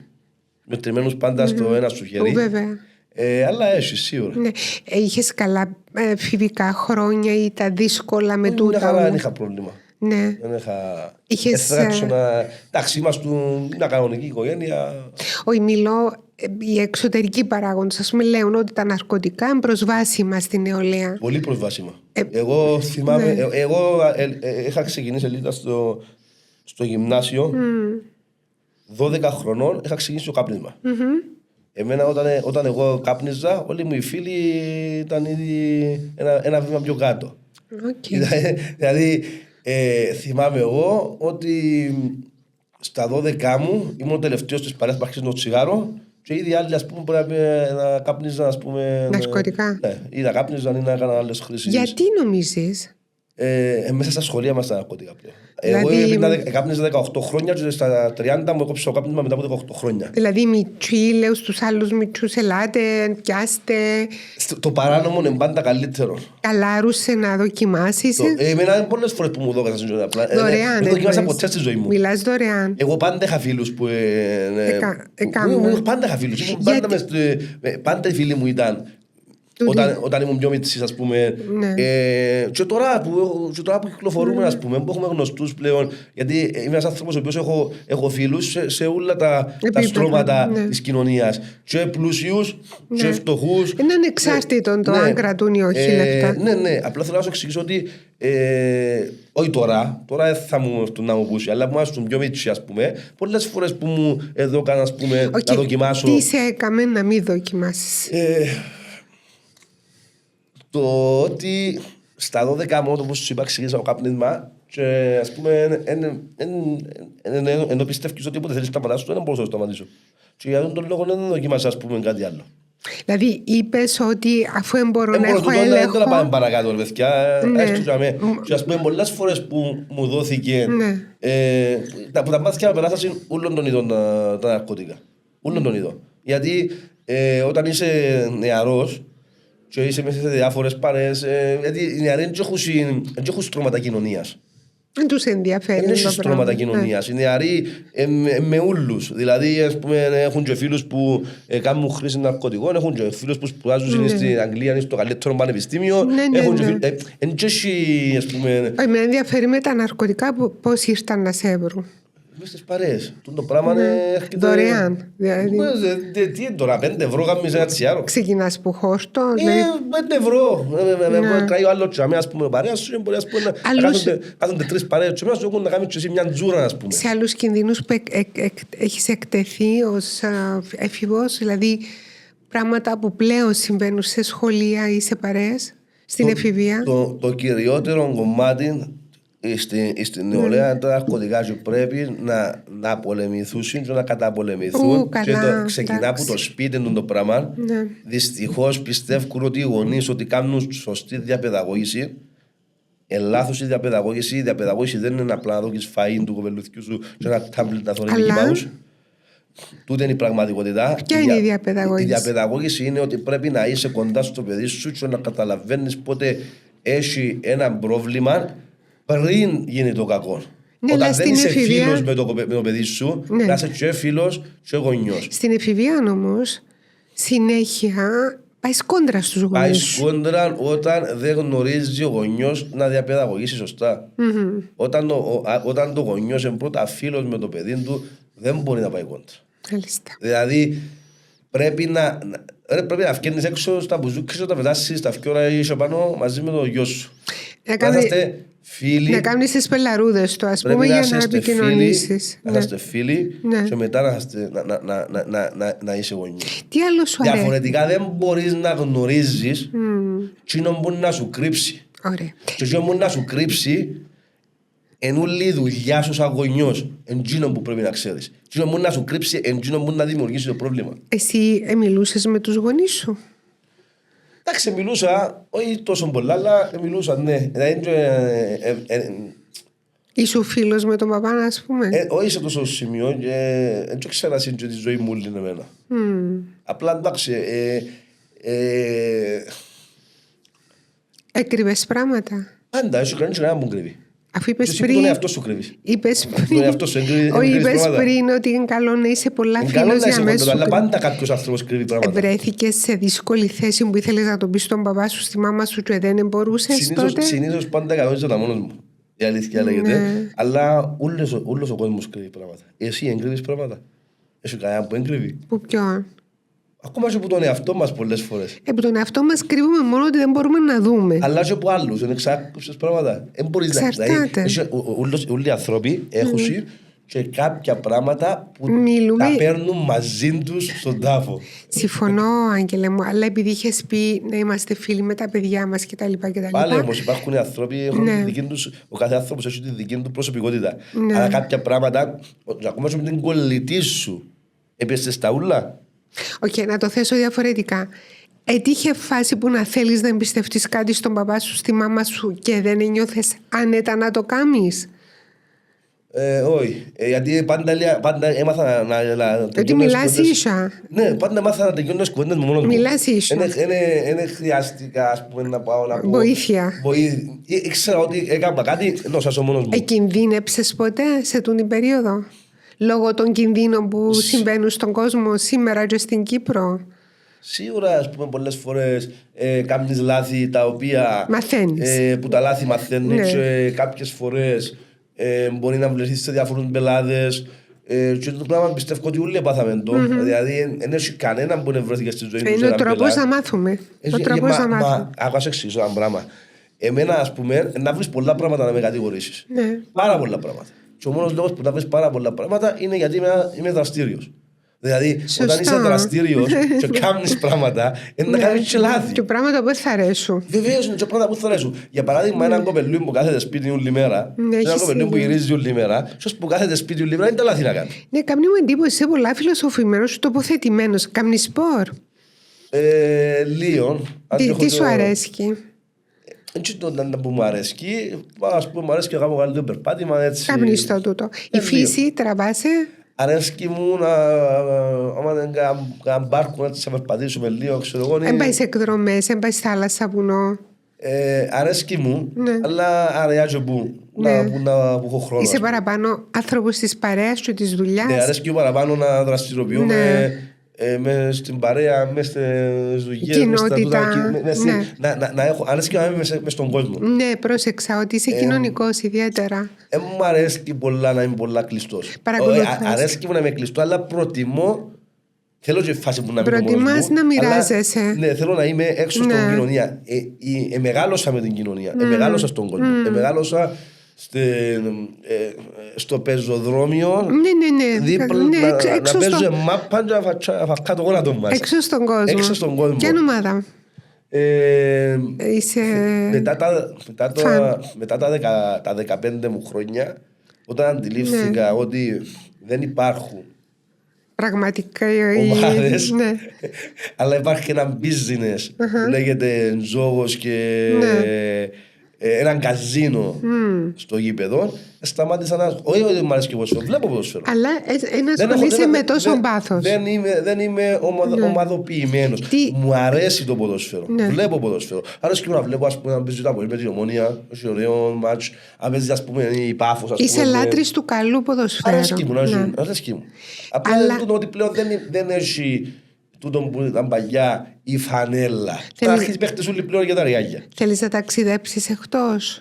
Μετρημένους πάντα στο ένα σου χέρι. Βέβαια. Αλλά έχεις σίγουρα. Είχες καλά φοιτητικά χρόνια ή τα δύσκολα με τούτα? Δεν είχα πρόβλημα. Ναι. Δεν είχα. Εντάξει, είμαστε μια κανονική οικογένεια. Όχι, μιλώ, οι εξωτερικοί παράγοντες, ας πούμε, λέουν ότι τα ναρκωτικά είναι προσβάσιμα στη νεολαία. Πολύ προσβάσιμα. Εγώ θυμάμαι, εγώ είχα ξεκινήσει λίγα στο γυμνάσιο. 12 χρονών είχα ξεκινήσει το κάπνισμα. Εμένα όταν εγώ κάπνιζα, όλοι μου οι φίλοι ήταν ήδη ένα βήμα πιο κάτω. Δηλαδή, θυμάμαι εγώ ότι στα 12 μου ήμουν ο τελευταίος της παρέας που άρχισε το τσιγάρο και ήδη άλλοι, ας πούμε, πρέπει να κάπνιζαν, ας πούμε, ναρκωτικά. Ναι, ή να κάπνιζαν ή να έκαναν άλλες χρήσεις. Γιατί νομίζεις? Μέσα στα σχολεία μας τα ναρκωτικά πλέον. Εγώ κάπνιζα 18 χρόνια και στα 30 μου έκοψα το κάπνισμα μετά από 18 χρόνια. Δηλαδή μητσοί λέω στους άλλους μητσούς ελάτε, πιάστε. Το παράνομο είναι πάντα καλύτερο. Καλάρουσε να δοκιμάσεις. Εμένα είναι πολλές φορές που μου δώκασαν στη ζωή. Δωρεάν. Δεν δοκιμάσα ποτέ στη ζωή μου. Μιλάς δωρεάν. Εγώ πάντα είχα φίλους που. Πάντα είχα φίλους. Πάντα οι φίλοι μου ήταν. Όταν ήμουν πιο μίτσις, ας πούμε. Και τώρα που κυκλοφορούμε, ας πούμε, που έχουμε γνωστούς πλέον, γιατί είμαι ένας άνθρωπος ο οποίος έχω φίλους σε όλα τα στρώματα της κοινωνίας. Και πλούσιους, και φτωχούς. Είναι ανεξάρτητο το αν κρατούν ή όχι λεφτά. Ναι. Απλά θέλω να σου εξηγήσω ότι όχι τώρα θα μου έρθουν να μου πούσει, αλλά που ήμουν πιο μίτσις, ας πούμε, πολλές φορές που μου έδωκαν, ας πούμε, να δοκιμάσω. Τι σε έκαμε να μην δοκιμάσεις? Το ότι στα 12 μου, όπως σου είπα, ξεκίνησα το κάπνισμα και, ας πούμε, ενώ πιστεύεις ότι όποτε θέλεις να σταματάσεις, δεν μπορούσα να σταματήσω. Και για τον λόγο δεν δοκίμασα, ας πούμε, κάτι άλλο. Δηλαδή είπες ότι αφού μπορώ να έχω έλεγχο. Δεν πάμε παρακάτω, παιδιά. Και, ας πούμε, πολλές φορές που μου δόθηκε, που τα μάτια με περάσασαν όλων των ειδών τα ναρκωτικά. Όλων των ειδών. Γιατί όταν είσαι νεαρός, και είσαι μέσα σε διάφορες παρέες, γιατί οι νεαροί δεν έχουν στρώματα κοινωνίας. Δεν τους ενδιαφέρει. Δεν έχουν στρώματα κοινωνίας. Οι νεαροί με ούλους. Δηλαδή, ας πούμε, έχουν και φίλους που κάνουν χρήση ναρκωτικών, έχουν και φίλους που σπουδάζουν στην Αγγλία, στο καλύτερο πανεπιστήμιο. Εν και εσύ, ας πούμε... Με ενδιαφέρει με τα ναρκωτικά πώς ήρθαν να σε βρουν. Μες στις παρέες. Το πράγμα έρχεται... Δωρεάν. Τι είναι τώρα, 5 ευρώ κάνεις ένα τσιάρο. Ξεκινάς που χόρτο. 5 ευρώ. Κάει ο άλλος τσάμε, ας πούμε, παρέα σου, μπορεί να κάθονται 3 παρέες τσάμε, σου έχουν να κάνεις και εσύ μια τζούρα, ας πούμε. Σε άλλους κινδύνους που έχεις εκτεθεί ως έφηβος, δηλαδή πράγματα που πλέον συμβαίνουν σε σχολεία ή σε παρέες, στην εφηβεία. Το κυριότερο κομμάτι στην νεολαία είναι τα ναρκωτικά και πρέπει να πολεμηθούν και να καταπολεμηθούν. Και ξεκινά από το σπίτι του το πράγμα. Δυστυχώς πιστεύουν ότι οι γονείς ότι κάνουν σωστή διαπαιδαγώγηση. Λάθος η διαπαιδαγώγηση. Η διαπαιδαγώγηση δεν είναι απλά να δώσεις φαΐν του κοπελουθιού σου και ένα τάμπλετ να θωρεί εκεί πάους. Τούτη είναι η πραγματικότητα. Ποια είναι η διαπαιδαγώγηση? Η διαπαιδαγώγηση είναι ότι πρέπει να είσαι κοντά στο παιδί σου και να καταλαβαίνεις πότε έχει ένα πρόβλημα πριν γίνει το κακό. Ναι, όταν δεν είσαι εφηβεία... φίλος με το παιδί σου, να είσαι και φίλος και γονιός. Στην εφηβεία όμως, συνέχεια πάει κόντρα στους γονείς. Πάει κόντρα όταν δεν γνωρίζει ο γονιός να διαπαιδαγωγήσει σωστά. Όταν το γονιός είναι πρώτα φίλος με το παιδί του, δεν μπορεί να πάει κόντρα. Δηλαδή πρέπει να φκένεις έξω στα μπουζούκια σου, να πετάσεις τα φκιόρα ή πάνω μαζί με το γιο σου. Να κάνεις τις πελαρούδες του, ας πούμε, για να επικοινωνήσεις. Να είστε φίλοι και μετά να είσαι γονιός. Τι άλλο σου αρέσει? Διαφορετικά δεν μπορείς να γνωρίζεις εκείνον που να σου κρύψει. Και εκείνον που να σου κρύψει είναι όλη η δουλειά σου σαν γονιός. Εκείνον που πρέπει να ξέρεις. Εκείνον που να σου κρύψει, εκείνον που να δημιουργήσει το πρόβλημα. Εσύ μιλούσες με τους γονείς σου? Εντάξει, μιλούσα, όχι τόσο πολλά, αλλά μιλούσα, ναι. Ήσου φίλος με τον παπά, ας πούμε? Όχι σε τόσο σημείο, δεν ξέρω να τη ζωή μου όλη εμένα. Απλά εντάξει. Έκρυβες πράγματα? Πάντα, έσου κανείς κανένα που κρύβει. Αφού είπες πριν. Τον εαυτό σου κρύβεις. Είπες πριν ότι είναι καλό να είσαι πολλά φίλος για αμέσως. Αλλά πάντα κάποιος άνθρωπος κρύβει πράγματα. Βρέθηκες σε δύσκολη θέση που ήθελες να τον πεις στον παπά σου, στη μάμα σου και δεν μπορούσες τότε? Συνήθως πάντα κανόνιζα μόνος μου. Η αλήθεια λέγεται. Αλλά όλος ο κόσμος κρύβει πράγματα. Εσύ εγκρύβεις πράγματα? Έχει κανένα που εγκρύβει? Που ποιον? Ακόμα και από τον εαυτό μας πολλές φορές. Από τον εαυτό μας κρύβουμε μόνο ότι δεν μπορούμε να δούμε. Αλλά και από άλλους, δεν εξάκουψες πράγματα. Εξαρτάται. Όλοι οι άνθρωποι έχουν και κάποια πράγματα που τα παίρνουν μαζί τους στον τάφο. Συμφωνώ, Άγγελε μου, αλλά επειδή είχες πει να είμαστε φίλοι με τα παιδιά μας κτλ. Πάλι όμως υπάρχουν οι άνθρωποι, ο κάθε άνθρωπος έχει τη δική του προσωπικότητα. Αλλά κάποια πράγματα, ακόμα και με την κολλητή σου, έπιεσες τα ούλα. Να το θέσω διαφορετικά. Έτυχε φάση που να θέλεις να εμπιστευτείς κάτι στον παπά σου, στη μάμα σου και δεν νιώθες άνετα να το κάνεις? Όχι, γιατί πάντα έμαθα να... Ότι μιλάς ίσα. Ναι, πάντα έμαθα να τελειώνω τις κουβέντες μου μόνος μου. Μιλάς ίσα. Δεν χρειάστηκα, ας πούμε, να πάω να πω... Βοήθεια. Ήξερα ότι έκανα κάτι, ενώ σας ο μόνος μου. Κινδύνεψες ποτέ σε την περίοδο? Λόγω των κινδύνων που συμβαίνουν στον κόσμο σήμερα και στην Κύπρο? Σίγουρα, ας πούμε, πολλές φορές κάνεις λάθη τα οποία... Μαθαίνεις. Που τα λάθη μαθαίνεις και κάποιες φορές μπορεί να βρεθείς σε διάφορους πελάτες και το πράγμα πιστεύω ότι όλοι έπαθαμε το. Δηλαδή δεν έχει κανέναν που δεν βρέθηκε στη ζωή του. Είναι ο τρόπος να μάθουμε. Άκου να σε εξηγήσω ένα πράγμα. Εμένα, ας πούμε, να βρεις πολλά πράγματα να με κατηγορήσεις. Πάρα πολλά πράγματα. Και ο μόνος λόγος που να βρεις πάρα πολλά πράγματα είναι γιατί είμαι δραστήριος. Δηλαδή, όταν είσαι δραστήριος και κάνεις πράγματα, είναι να κάνεις και λάθη. Και πράγματα που δεν θα αρέσουν. Βεβαίως είναι και πράγματα που θα αρέσουν. Για παράδειγμα, έναν κοπελού που κάθεται σπίτι όλη μέρα, έναν κοπελού που γυρίζει όλη μέρα, ποιος που κάθεται σπίτι όλη μέρα, είναι τα λάθη να κάνει. Ναι, κάνει μου εντύπωση, είσαι πολλά φιλοσοφημένος, τοποθετημένος. Κάνεις σπορ? Λίγο. Τι σου αρέσκει? Έτσι το που μου αρέσκει, ας πούμε, μου αρέσκει να κάνω καλύτερο περπάτημα, έτσι. Κάμνεις το τούτο. Η φύση τραβάσαι? Αρέσκει μου άμα δεν κάνουν μπάρκο να περπατήσουμε λίγο, ξέρω εγώ. Εν πάει σε εκδρομές, εν πάει στη θάλασσα, βουνό. Αρέσκει μου, Ναι. αλλά αραιάζω που έχω χρόνο. Είσαι παραπάνω άνθρωπος της παρέας και της δουλειάς. Ναι, αρέσκει μου παραπάνω να δραστηριοποιούμε μες στην παρέα, μες στις δουλειές, Κοινότητα, αρέσκει να είμαι μες στον κόσμο. Ναι, πρόσεξα ότι είσαι κοινωνικός ιδιαίτερα. Μου αρέσκει πολλά να είμαι πολλά κλειστός. Αρέσκει μου να είμαι κλειστό, αλλά προτιμώ. Θέλω και φάση που να μην προτιμάς να μοιράζεσαι. Ναι, θέλω να είμαι έξω στην κοινωνία. Μεγάλωσα με την κοινωνία. Μεγάλωσα στον κόσμο. Μεγάλωσα στο πεζοδρόμιο. Ναι. Να παίζω μάπα και να φακά το γόνατο μας. Έξω στον κόσμο. Έξω στον κόσμο. Ποια ομάδα? Είσαι μετά τα 15 μου χρόνια, όταν αντιλήφθηκα ότι δεν υπάρχουν πραγματικά ομάδες, αλλά υπάρχει και ένα business που λέγεται τζόγος και έναν καζίνο στο γήπεδο, σταμάτησα να. Όχι ότι μου αρέσει και ποδόσφαιρο, βλέπω ποδόσφαιρο. Αλλά ασχολείσαι με τόσο πάθος. Δεν είμαι ομαδοποιημένος. Μου αρέσει το ποδόσφαιρο. Βλέπω ποδόσφαιρο. Αρέσει και να βλέπω, ας πούμε, να παίζει τα πολύ με την Ομόνια, έχει ωραίο μάτς, να παίζει, ας πούμε, η Πάφος. Είσαι λάτρης του καλού ποδοσφαίρου. Αρέσκει μου. Απλά τούτο ότι πλέον δεν έχει τούτο που ήταν παλιά η φανέλα. Θα αρχίσει παίχτες όλοι πλέον για τα ριάγια. Θέλεις να ταξιδέψεις εκτός?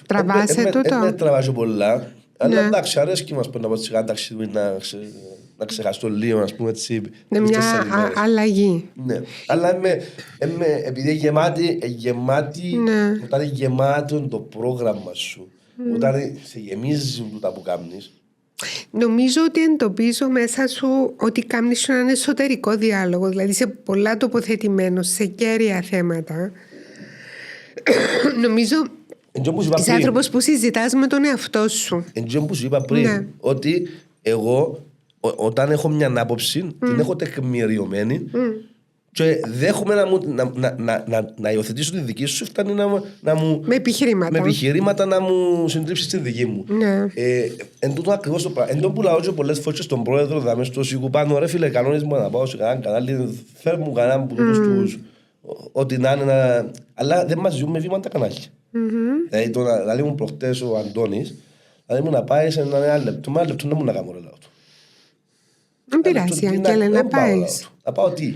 Τραβάσαι τούτο? Δεν τραβάσαι πολλά. Αλλά εντάξει, αρέσκει μας να πω σιγά ταξίδι να ξεχαστώ λίγο, ας πούμε έτσι. Είναι μια αλλαγή. Ναι. Αλλά επειδή γεμάτη, όταν είναι γεμάτο το πρόγραμμα σου, όταν σε γεμίζει τα που κάνεις. Νομίζω ότι εντοπίζω μέσα σου ότι κάνεις έναν εσωτερικό διάλογο, δηλαδή είσαι πολλά τοποθετημένος σε κέρια θέματα. Νομίζω είσαι άνθρωπος που συζητάς με τον εαυτό σου. Εντός που σου είπα πριν, ότι εγώ όταν έχω μια άποψη την έχω τεκμηριωμένη και δέχομαι να υιοθετήσω τη δική σου, φτάνει να μου. Με επιχειρήματα να μου συντρίψει τη δική μου. Εν τούτο ακριβώς το πράγμα. Εν τω που λαό και πολλές φορές στον πρόεδρο, δάμε στο σιγού πάνω, ρε φίλε, κανόνισμα να πάω σε κανέναν κανάλι, φέρ μου κανέναν που τους. Ό,τι να είναι. Αλλά δεν μας ζούμε βήματα κανάλια. Δηλαδή, δηλαδή μου προχτές ο Αντώνης, δηλαδή μου να πάει σε ένα λεπτό, με ένα λεπτό να μου να κάνω ρε λαό του. Δεν πειράζει, Αγγέλε, να πάει. Να πάω τι.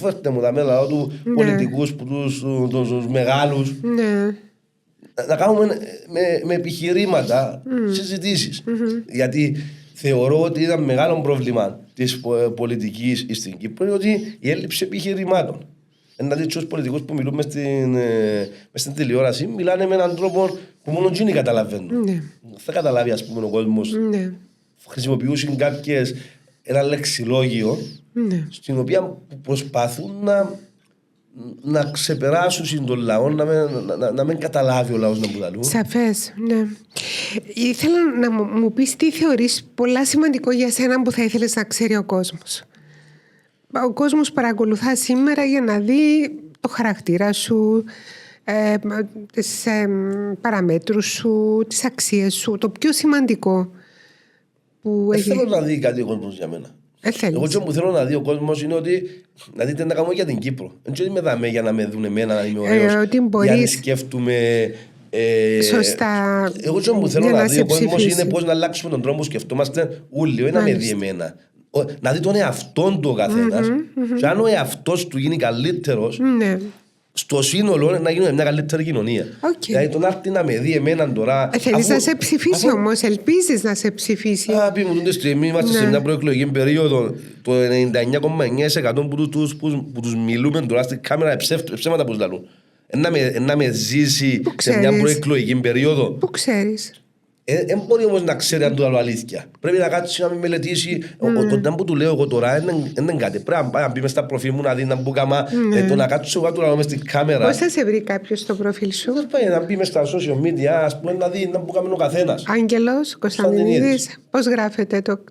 Φέρτε μου τα μέλα του πολιτικούς, τους μεγάλους. Να κάνουμε με επιχειρήματα συζητήσεις. Γιατί θεωρώ ότι ήταν μεγάλο πρόβλημα της πολιτικής στην Κύπρο ότι η έλλειψη επιχειρημάτων. Δηλαδή τους πολιτικούς που μιλούν μες στην τηλεόραση μιλάνε με έναν τρόπο που μόνο εκείνοι καταλαβαίνουν. Θα καταλάβει, ας πούμε, ο κόσμος. Χρησιμοποιούσαν ένα λεξιλόγιο στην οποία προσπαθούν να ξεπεράσουν τον λαό, να μην καταλάβει ο λαός να μπουδαλούν. Σαφές, ναι. Ήθελα να μου πεις τι θεωρείς πολλά σημαντικό για σένα που θα ήθελες να ξέρει ο κόσμος. Ο κόσμος παρακολουθά σήμερα για να δει το χαρακτήρα σου, τις παραμέτρους σου, τις αξίες σου. Το πιο σημαντικό που έχει. Θέλω να δει κάτι ο κόσμος για μένα. Εγώ και που θέλω να δει ο κόσμος είναι ότι να δείτε να κάνω για την Κύπρο. Δεν είμαι δαμέ για να με δουν εμένα, να είμαι ωραίος, για να σκέφτομαι. Σωστά. Εγώ και που θέλω να δει ο κόσμος είναι πώς να αλλάξουμε τον τρόπο που σκεφτόμαστε όλοι, όχι να με δει εμένα. Να δει τον εαυτόν του ο καθένας. Και αν ο εαυτός του γίνει καλύτερος, στο σύνολο να γίνουμε μια καλύτερη κοινωνία. Δηλαδή τον άρτη να με δει εμένα τώρα. Θέλεις να σε ψηφίσει όμως, ελπίζεις να σε ψηφίσει. Πει μου, είμαστε σε μια προεκλογική περίοδο. Το 99,9% που τους μιλούμε τώρα στην κάμερα ψέματα που τους λαλούν. Να με ζήσει σε μια προεκλογική περίοδο. Πού ξέρεις? Δεν μπορεί όμως να ξέρει αν του λέω αλήθεια. Πρέπει να κάτσει να με μελετήσει. Όταν που του λέω εγώ τώρα δεν είναι κάτι. Πρέπει να μπει μες στα προφίλ μου να δει να μπω καμά. Το να κάτσω εγώ τώρα μες στην κάμερα. Πώς θα σε βρει κάποιος στο προφίλ σου? Να μπει μες στα social media, ας πούμε, να δει να μπω καμένο ο καθένας. Άγγελος Κωνσταντινίδης. Πώς γράφεται το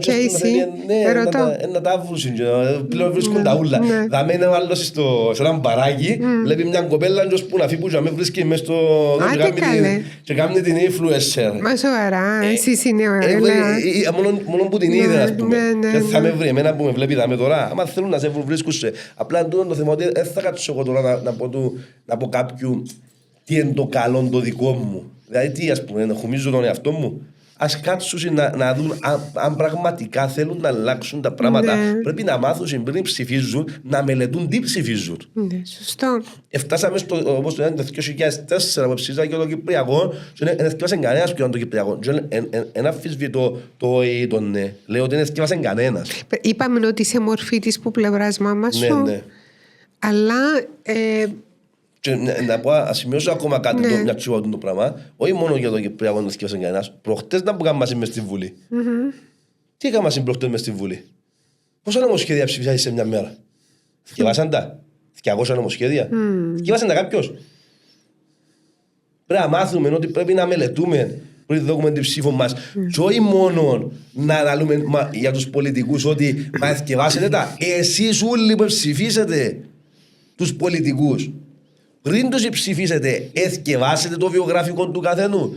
Casey? Να τα βρουν. Πλέον βρίσκουν τα ούλα. Θα μένει ο άλλος σε έναν παράκι, βλέπει μια κοπέλα που να φύγει που να με βρίσκει μες στο... και κάνει την influencer. Μα σοβαρά, εσείς είναι Μόνο που την είδε, ας πούμε. Ναι. Δεν θα με βρει εμένα που με βλέπει δάμε τώρα. Άμα θέλουν να σε βρουν, βρίσκουσαι. Απλά τούτο το θέμα ότι δεν θα κάτσω εγώ τώρα να πω κάποιου τι είναι το καλό το δικό μου. Δηλαδή τι, ας πούμε, να χουμίζω τον εαυτό μου. Ας κάτσουν να δουν αν πραγματικά θέλουν να αλλάξουν τα πράγματα. Ναι. Πρέπει να μάθουν πριν ψηφίζουν, να μελετούν τι ψηφίζουν. Ναι, σωστό. Φτάσαμε στο, όπως το 2004 που ψήφισα και το Κυπριακό και δεν εθιέβασαν κανένας που ήταν το Κυπριακό. Ένα αμφισβητώ το ή το ναι. Λέω ότι δεν εθιέβασαν κανένας. Είπαμε ότι είσαι μορφήτης που πλευράς μάμας σου. Ναι. Αλλά Και να πω, ας σημειώσω ακόμα κάτι το μια τσιβά το πράγμα. Όχι μόνο για το Κυπριακό δεν εθιέβασαν κανένας. Προχτές να που κάνουμε μες στη Βουλή. Τι έκαμε προχτές μες στη Βουλή. Πόσα νομοσχέδια ψηφίσατε σε μια μέρα. Θυκευάσαν τα. 200 νομοσχέδια. Θυκευάσαν τα κάποιος. Πρέπει να μάθουμε ότι πρέπει να μελετούμε πριν δούμε την ψήφο μας. Και όχι μόνο να αναλούμε για τους πολιτικούς ότι μα θυκευάσετε τα. Εσείς όλοι που ψηφίσετε τους πολιτικούς. Πριν τους ψηφίσετε, εθκευάσετε το βιογραφικό του καθενού.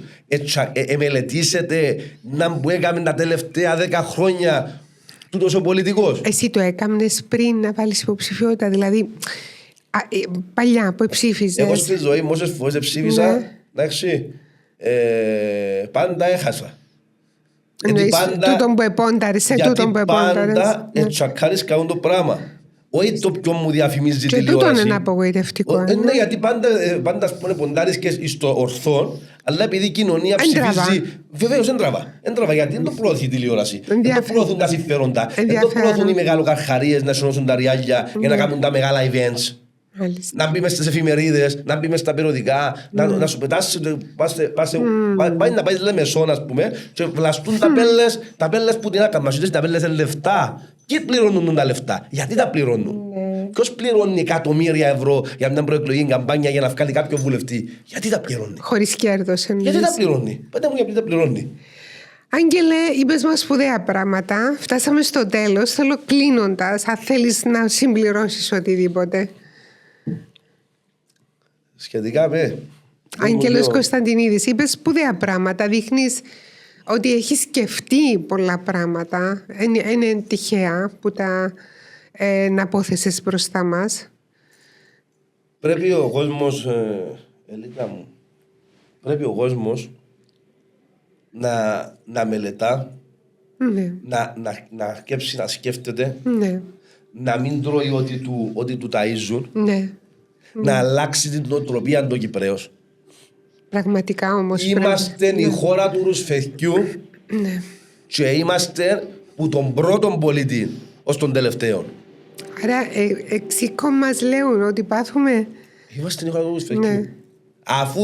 Μελετήσετε να που έκαμε τα τελευταία 10 χρόνια τούτος ο πολιτικός. εσύ το έκαμνες πριν να βάλεις υποψηφιότητα. Δηλαδή, παλιά που ψήφιζες. Εγώ στη ζωή μου όσες φορές ψήφισα, εντάξει, πάντα έχασα. Τούτον που επόνταρες, τούτον που επόνταρες. Πάντα τσακάρεις κάνουν το πράγμα. Όχι το ποιο μου διαφημίζει Και τηλεόραση. τούτον είναι απογοητευτικό. Ναι, γιατί πάντα ας πούμε ποντάρεις και στο ορθόν, αλλά επειδή η κοινωνία ψηφίζει. Βεβαίως δεν τραβά. Γιατί δεν το προωθεί η τηλεόραση. Δεν το προωθούν τα συμφέροντα. Δεν το προωθούν οι μεγαλοκαρχαρίες να σωνώσουν τα ριάλια και να κάνουν τα μεγάλα events. Να μπει μες στις εφημερίδες, να μπει μες στα περιοδικά, να σου πετάσει. Πάει να πάει Λεμεσόν, ας πούμε, και βλαστούν τα πέλες που την έκαναν. Τα πέλες είναι λεφτά. Ποιοι πληρώνουν τα λεφτά, γιατί τα πληρώνουν. Ποιος πληρώνει εκατομμύρια ευρώ για μια προεκλογική καμπάνια για να βγάλει κάποιο βουλευτή, γιατί τα πληρώνει. Χωρίς κέρδος. Γιατί τα πληρώνει. Πέτε μου γιατί τα πληρώνει. Άγγελε, είπες μας σπουδαία πράγματα. Φτάσαμε στο τέλος. Θέλω κλείνοντας, αν θέλεις να συμπληρώσεις οτιδήποτε. Σχετικά με. Άγγελος Κωνσταντινίδης, είπες σπουδαία πράγματα. Δείχνεις ότι έχεις σκεφτεί πολλά πράγματα. Είναι τυχαία που τα να απόθεσες μπροστά μας. Πρέπει ο κόσμος, Ελίτα μου, πρέπει ο κόσμος να μελετά, να σκέψει, να σκέφτεται, να μην τρώει ό,τι του ταΐζουν, να αλλάξει την νοοτροπία των Κυπραίος. Πραγματικά όμως είμαστε η χώρα του ρουσφαιθιού και είμαστε που τον πρώτον πολίτη ως τον τελευταίο. Άρα εξοίκων μας λέουν ότι πάθουμε. Είμαστε η χώρα του ρουσφαιθιού. Αφού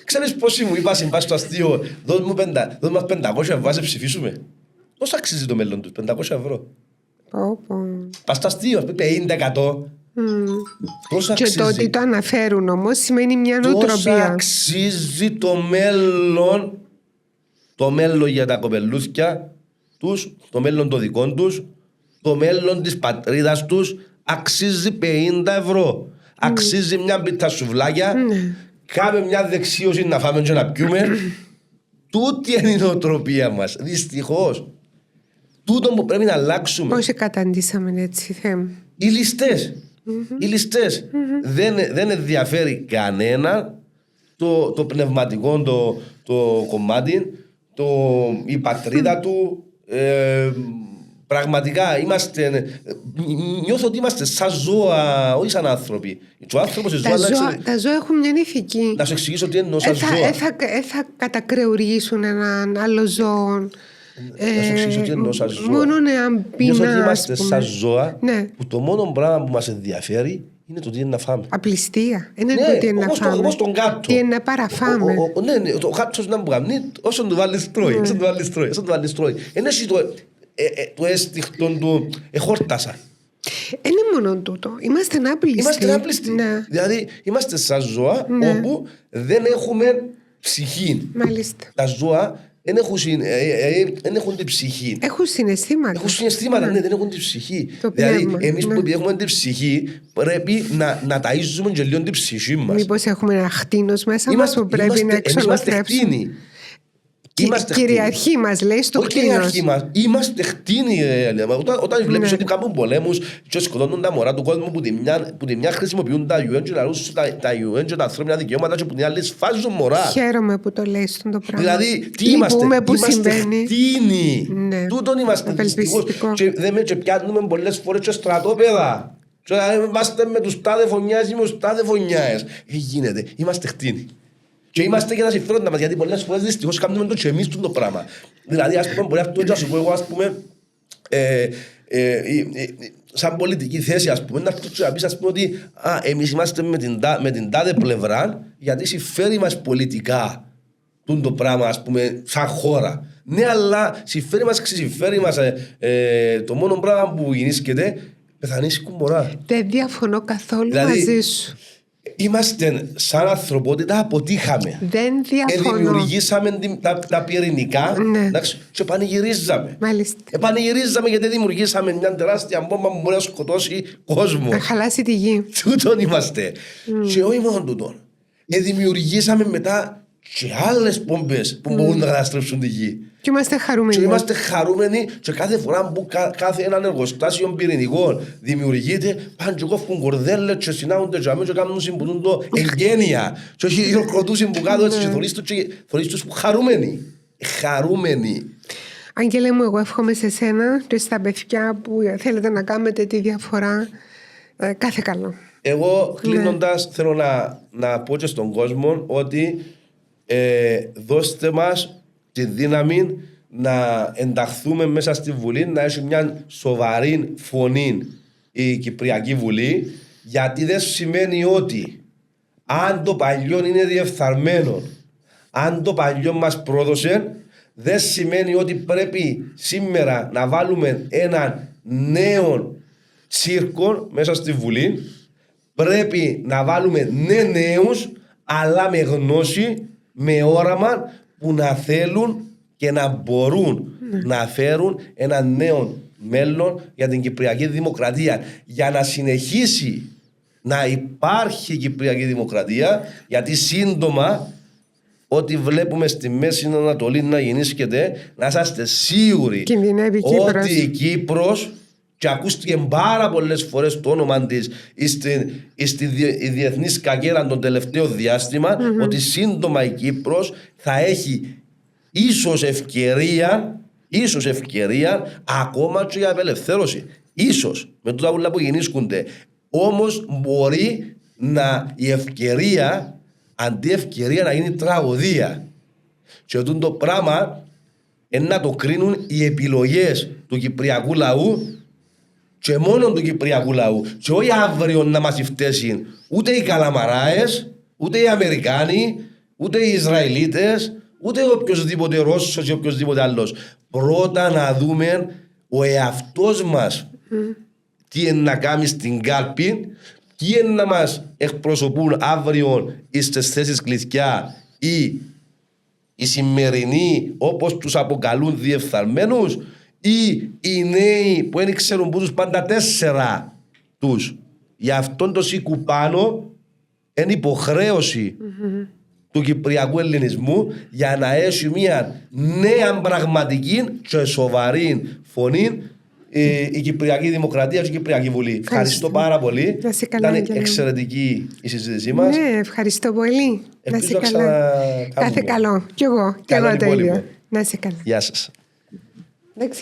ξέρεις πόσοι μου είπα συμπάς στο αστείο, δώσ' μας 500 ευρώ σε ψηφίσουμε. Πώς αξίζει το μέλλον τους, 500 ευρώ. Πας στο αστείο, 50%. Και το ότι το αναφέρουν όμως σημαίνει μια νοοτροπία. Πώς αξίζει το μέλλον για τα κοπελούθια τους, το μέλλον των δικών τους, το μέλλον της πατρίδας τους, αξίζει 50 ευρώ. Αξίζει μια πίτα σουβλάκια, κάμε μια δεξίωση να φάμε και να πιούμε. Τούτη είναι η νοοτροπία μας, δυστυχώς. Τούτο που πρέπει να αλλάξουμε. Πώς καταντήσαμε έτσι, Θεέ μου. Οι ληστές. Δεν ενδιαφέρει κανένα το πνευματικό το κομμάτι, η πατρίδα του. Πραγματικά νιώθω ότι είμαστε σαν ζώα, όχι σαν άνθρωποι. Τα ζώα έχουν μια ηθική. Να σου εξηγήσω τι εννοώ σαν ζώα. Θα κατακρεουργήσουν έναν άλλο ζώο. Να σου εξηγήσω τι εννοώ σαν ζώα. Μόνο εάν πεινά. Νιώθω ότι είμαστε σαν ζώα που το μόνο πράγμα που μας ενδιαφέρει είναι το τι είναι να φάμε. Απληστία. Είναι το τι είναι να φάμε. Όπως τον κάτω. Τι είναι να παραφάμε. Ναι, το κάτω να μου κάνει όσο του βάλεις τρώει. Είναι το αίσθηκτο του εχόρτασα. Είναι μόνο τούτο. Είμαστε άπλιστοι. Δηλαδή είμαστε σαν ζώα όπου δεν έχουμε ψυχή. Μάλιστα. Τα ζώα δεν έχουν την ψυχή. Έχουν συναισθήματα. Έχουν συναισθήματα, ναι, δεν έχουν την ψυχή. Το Δηλαδή, πνεύμα, εμείς ναι. που έχουμε την ψυχή, πρέπει να ταΐζουμε και λίγο την ψυχή μας. Μήπως έχουμε ένα χτίνος μέσα μας που πρέπει να εξολοθρεύσουμε. Κυριαρχή μας, λέει, στο κτίνος. Είμαστε κτίνοι. Όταν βλέπεις ότι κάνουν πολέμους και σκοτώνουν τα μωρά του κόσμου, που τη μια χρησιμοποιούν τα UN και τα UN και τα ανθρώπινα δικαιώματα και που την άλλη σφάζουν μωρά. Χαίρομαι που το λέει στον το πράγμα. Δηλαδή, τι είμαστε, είμαστε κτίνοι. Ναι. Τούτον είμαστε δυστυχώς. Και πιάνουμε πολλές φορές και στρατόπεδα. Και είμαστε με τους τάδε φωνιάς ή με τους τάδε φωνιάες. Γίνεται, είμαστε κτίνοι. Και είμαστε για τα συμφέροντα μας, γιατί πολλές φορές δυστυχώς κάνουμε το και εμείς το πράγμα. Δηλαδή, ας πούμε, μπορεί αυτό να σου πω εγώ, ας πούμε, σαν πολιτική θέση, ας πούμε, να πεις, ας πούμε, ότι εμείς είμαστε με την τάδε πλευρά, γιατί συμφέρει μας πολιτικά το πράγμα, ας πούμε, σαν χώρα. Ναι, αλλά συμφέρει μας, το μόνο πράγμα που γεννήσκεται, πεθανίσκουν μωρά. Δεν διαφωνώ καθόλου δηλαδή, μαζί σου. Είμαστε σαν ανθρωπότητα, αποτύχαμε. Δεν διαφωνώ. Δημιουργήσαμε τα πυρηνικά, ναι. Εντάξει, και πανηγυρίζαμε. Μάλιστα. Πανηγυρίζαμε γιατί δημιουργήσαμε μια τεράστια μπόμπα που μπορεί να σκοτώσει κόσμο. Να χαλάσει τη γη. Τούτον είμαστε. Και όχι μόνο τούτον. Δημιουργήσαμε μετά και άλλες μπόμπες που μπορούν να καταστρέψουν τη γη. Και είμαστε χαρούμενοι. Και είμαστε χαρούμενοι και κάθε φορά που κάθε έναν εργοστάσιο πυρηνικών δημιουργείται, πάνε και κόφουν κορδέλες και συνάγονται και αμέσως κάνουν συμποτούν το εγγένεια. Και όχι χειροκροτούσουν που κάτω έτσι και θωρείς τους που χαρούμενοι. Χαρούμενοι. Άγγελε μου, εγώ εύχομαι σε σένα και στα παιδιά που θέλετε να κάνετε τη διαφορά κάθε καλό. Εγώ κλείνοντας θέλω να πω και στον κόσμο ότι δώστε μας τη δύναμη να ενταχθούμε μέσα στη Βουλή, να έχει μια σοβαρή φωνή η Κυπριακή Βουλή, γιατί δεν σημαίνει ότι αν το παλιό είναι διεφθαρμένο, αν το παλιό μας πρόδωσε, δεν σημαίνει ότι πρέπει σήμερα να βάλουμε έναν νέο τσίρκο μέσα στη Βουλή. Πρέπει να βάλουμε νέους, αλλά με γνώση, με όραμα, που να θέλουν και να μπορούν να φέρουν ένα νέο μέλλον για την Κυπριακή Δημοκρατία, για να συνεχίσει να υπάρχει η Κυπριακή Δημοκρατία, γιατί σύντομα ό,τι βλέπουμε στη Μέση Ανατολή να γεννήσκεται, να είσαστε σίγουροι ότι η Κύπρος, και ακούστηκε πάρα πολλές φορές το όνομα της στη διεθνή σκακέρα τον τελευταίο διάστημα, ότι σύντομα η Κύπρος θα έχει ίσως ευκαιρία ακόμα και για απελευθέρωση. Ίσως με τούτα ούλα που γεννήσκονται. Όμως μπορεί η ευκαιρία αντί ευκαιρία να γίνει τραγωδία. Και αυτό το πράγμα να το κρίνουν οι επιλογές του κυπριακού λαού και μόνο του κυπριακού λαού. Και όχι αύριο να μας φτέσουν ούτε οι Καλαμαράες, ούτε οι Αμερικάνοι, ούτε οι Ισραηλίτες, ούτε οποιοσδήποτε Ρώσος ή οποιοσδήποτε άλλος. Πρώτα να δούμε ο εαυτός μας τι είναι να κάνει στην κάλπη, τι είναι να μας εκπροσωπούν αύριο στις θέσεις κλειδιά ή οι σημερινοί όπως τους αποκαλούν διεφθαρμένους, ή οι νέοι που δεν ξέρουν που τους πάντα 4 τους. Γι' αυτόν το σικουπάνο είναι υποχρέωση του κυπριακού ελληνισμού για να έχει μια νέα πραγματική και σοβαρή φωνή η Κυπριακή Δημοκρατία και η Κυπριακή Βουλή. Ευχαριστώ πάρα πολύ. Ήταν εξαιρετική η συζήτησή μας. Ναι, ευχαριστώ πολύ. Να είσαι καλά. Κάθε καλό. Κι εγώ το ίδιο. Να είσαι καλά. Γεια σας.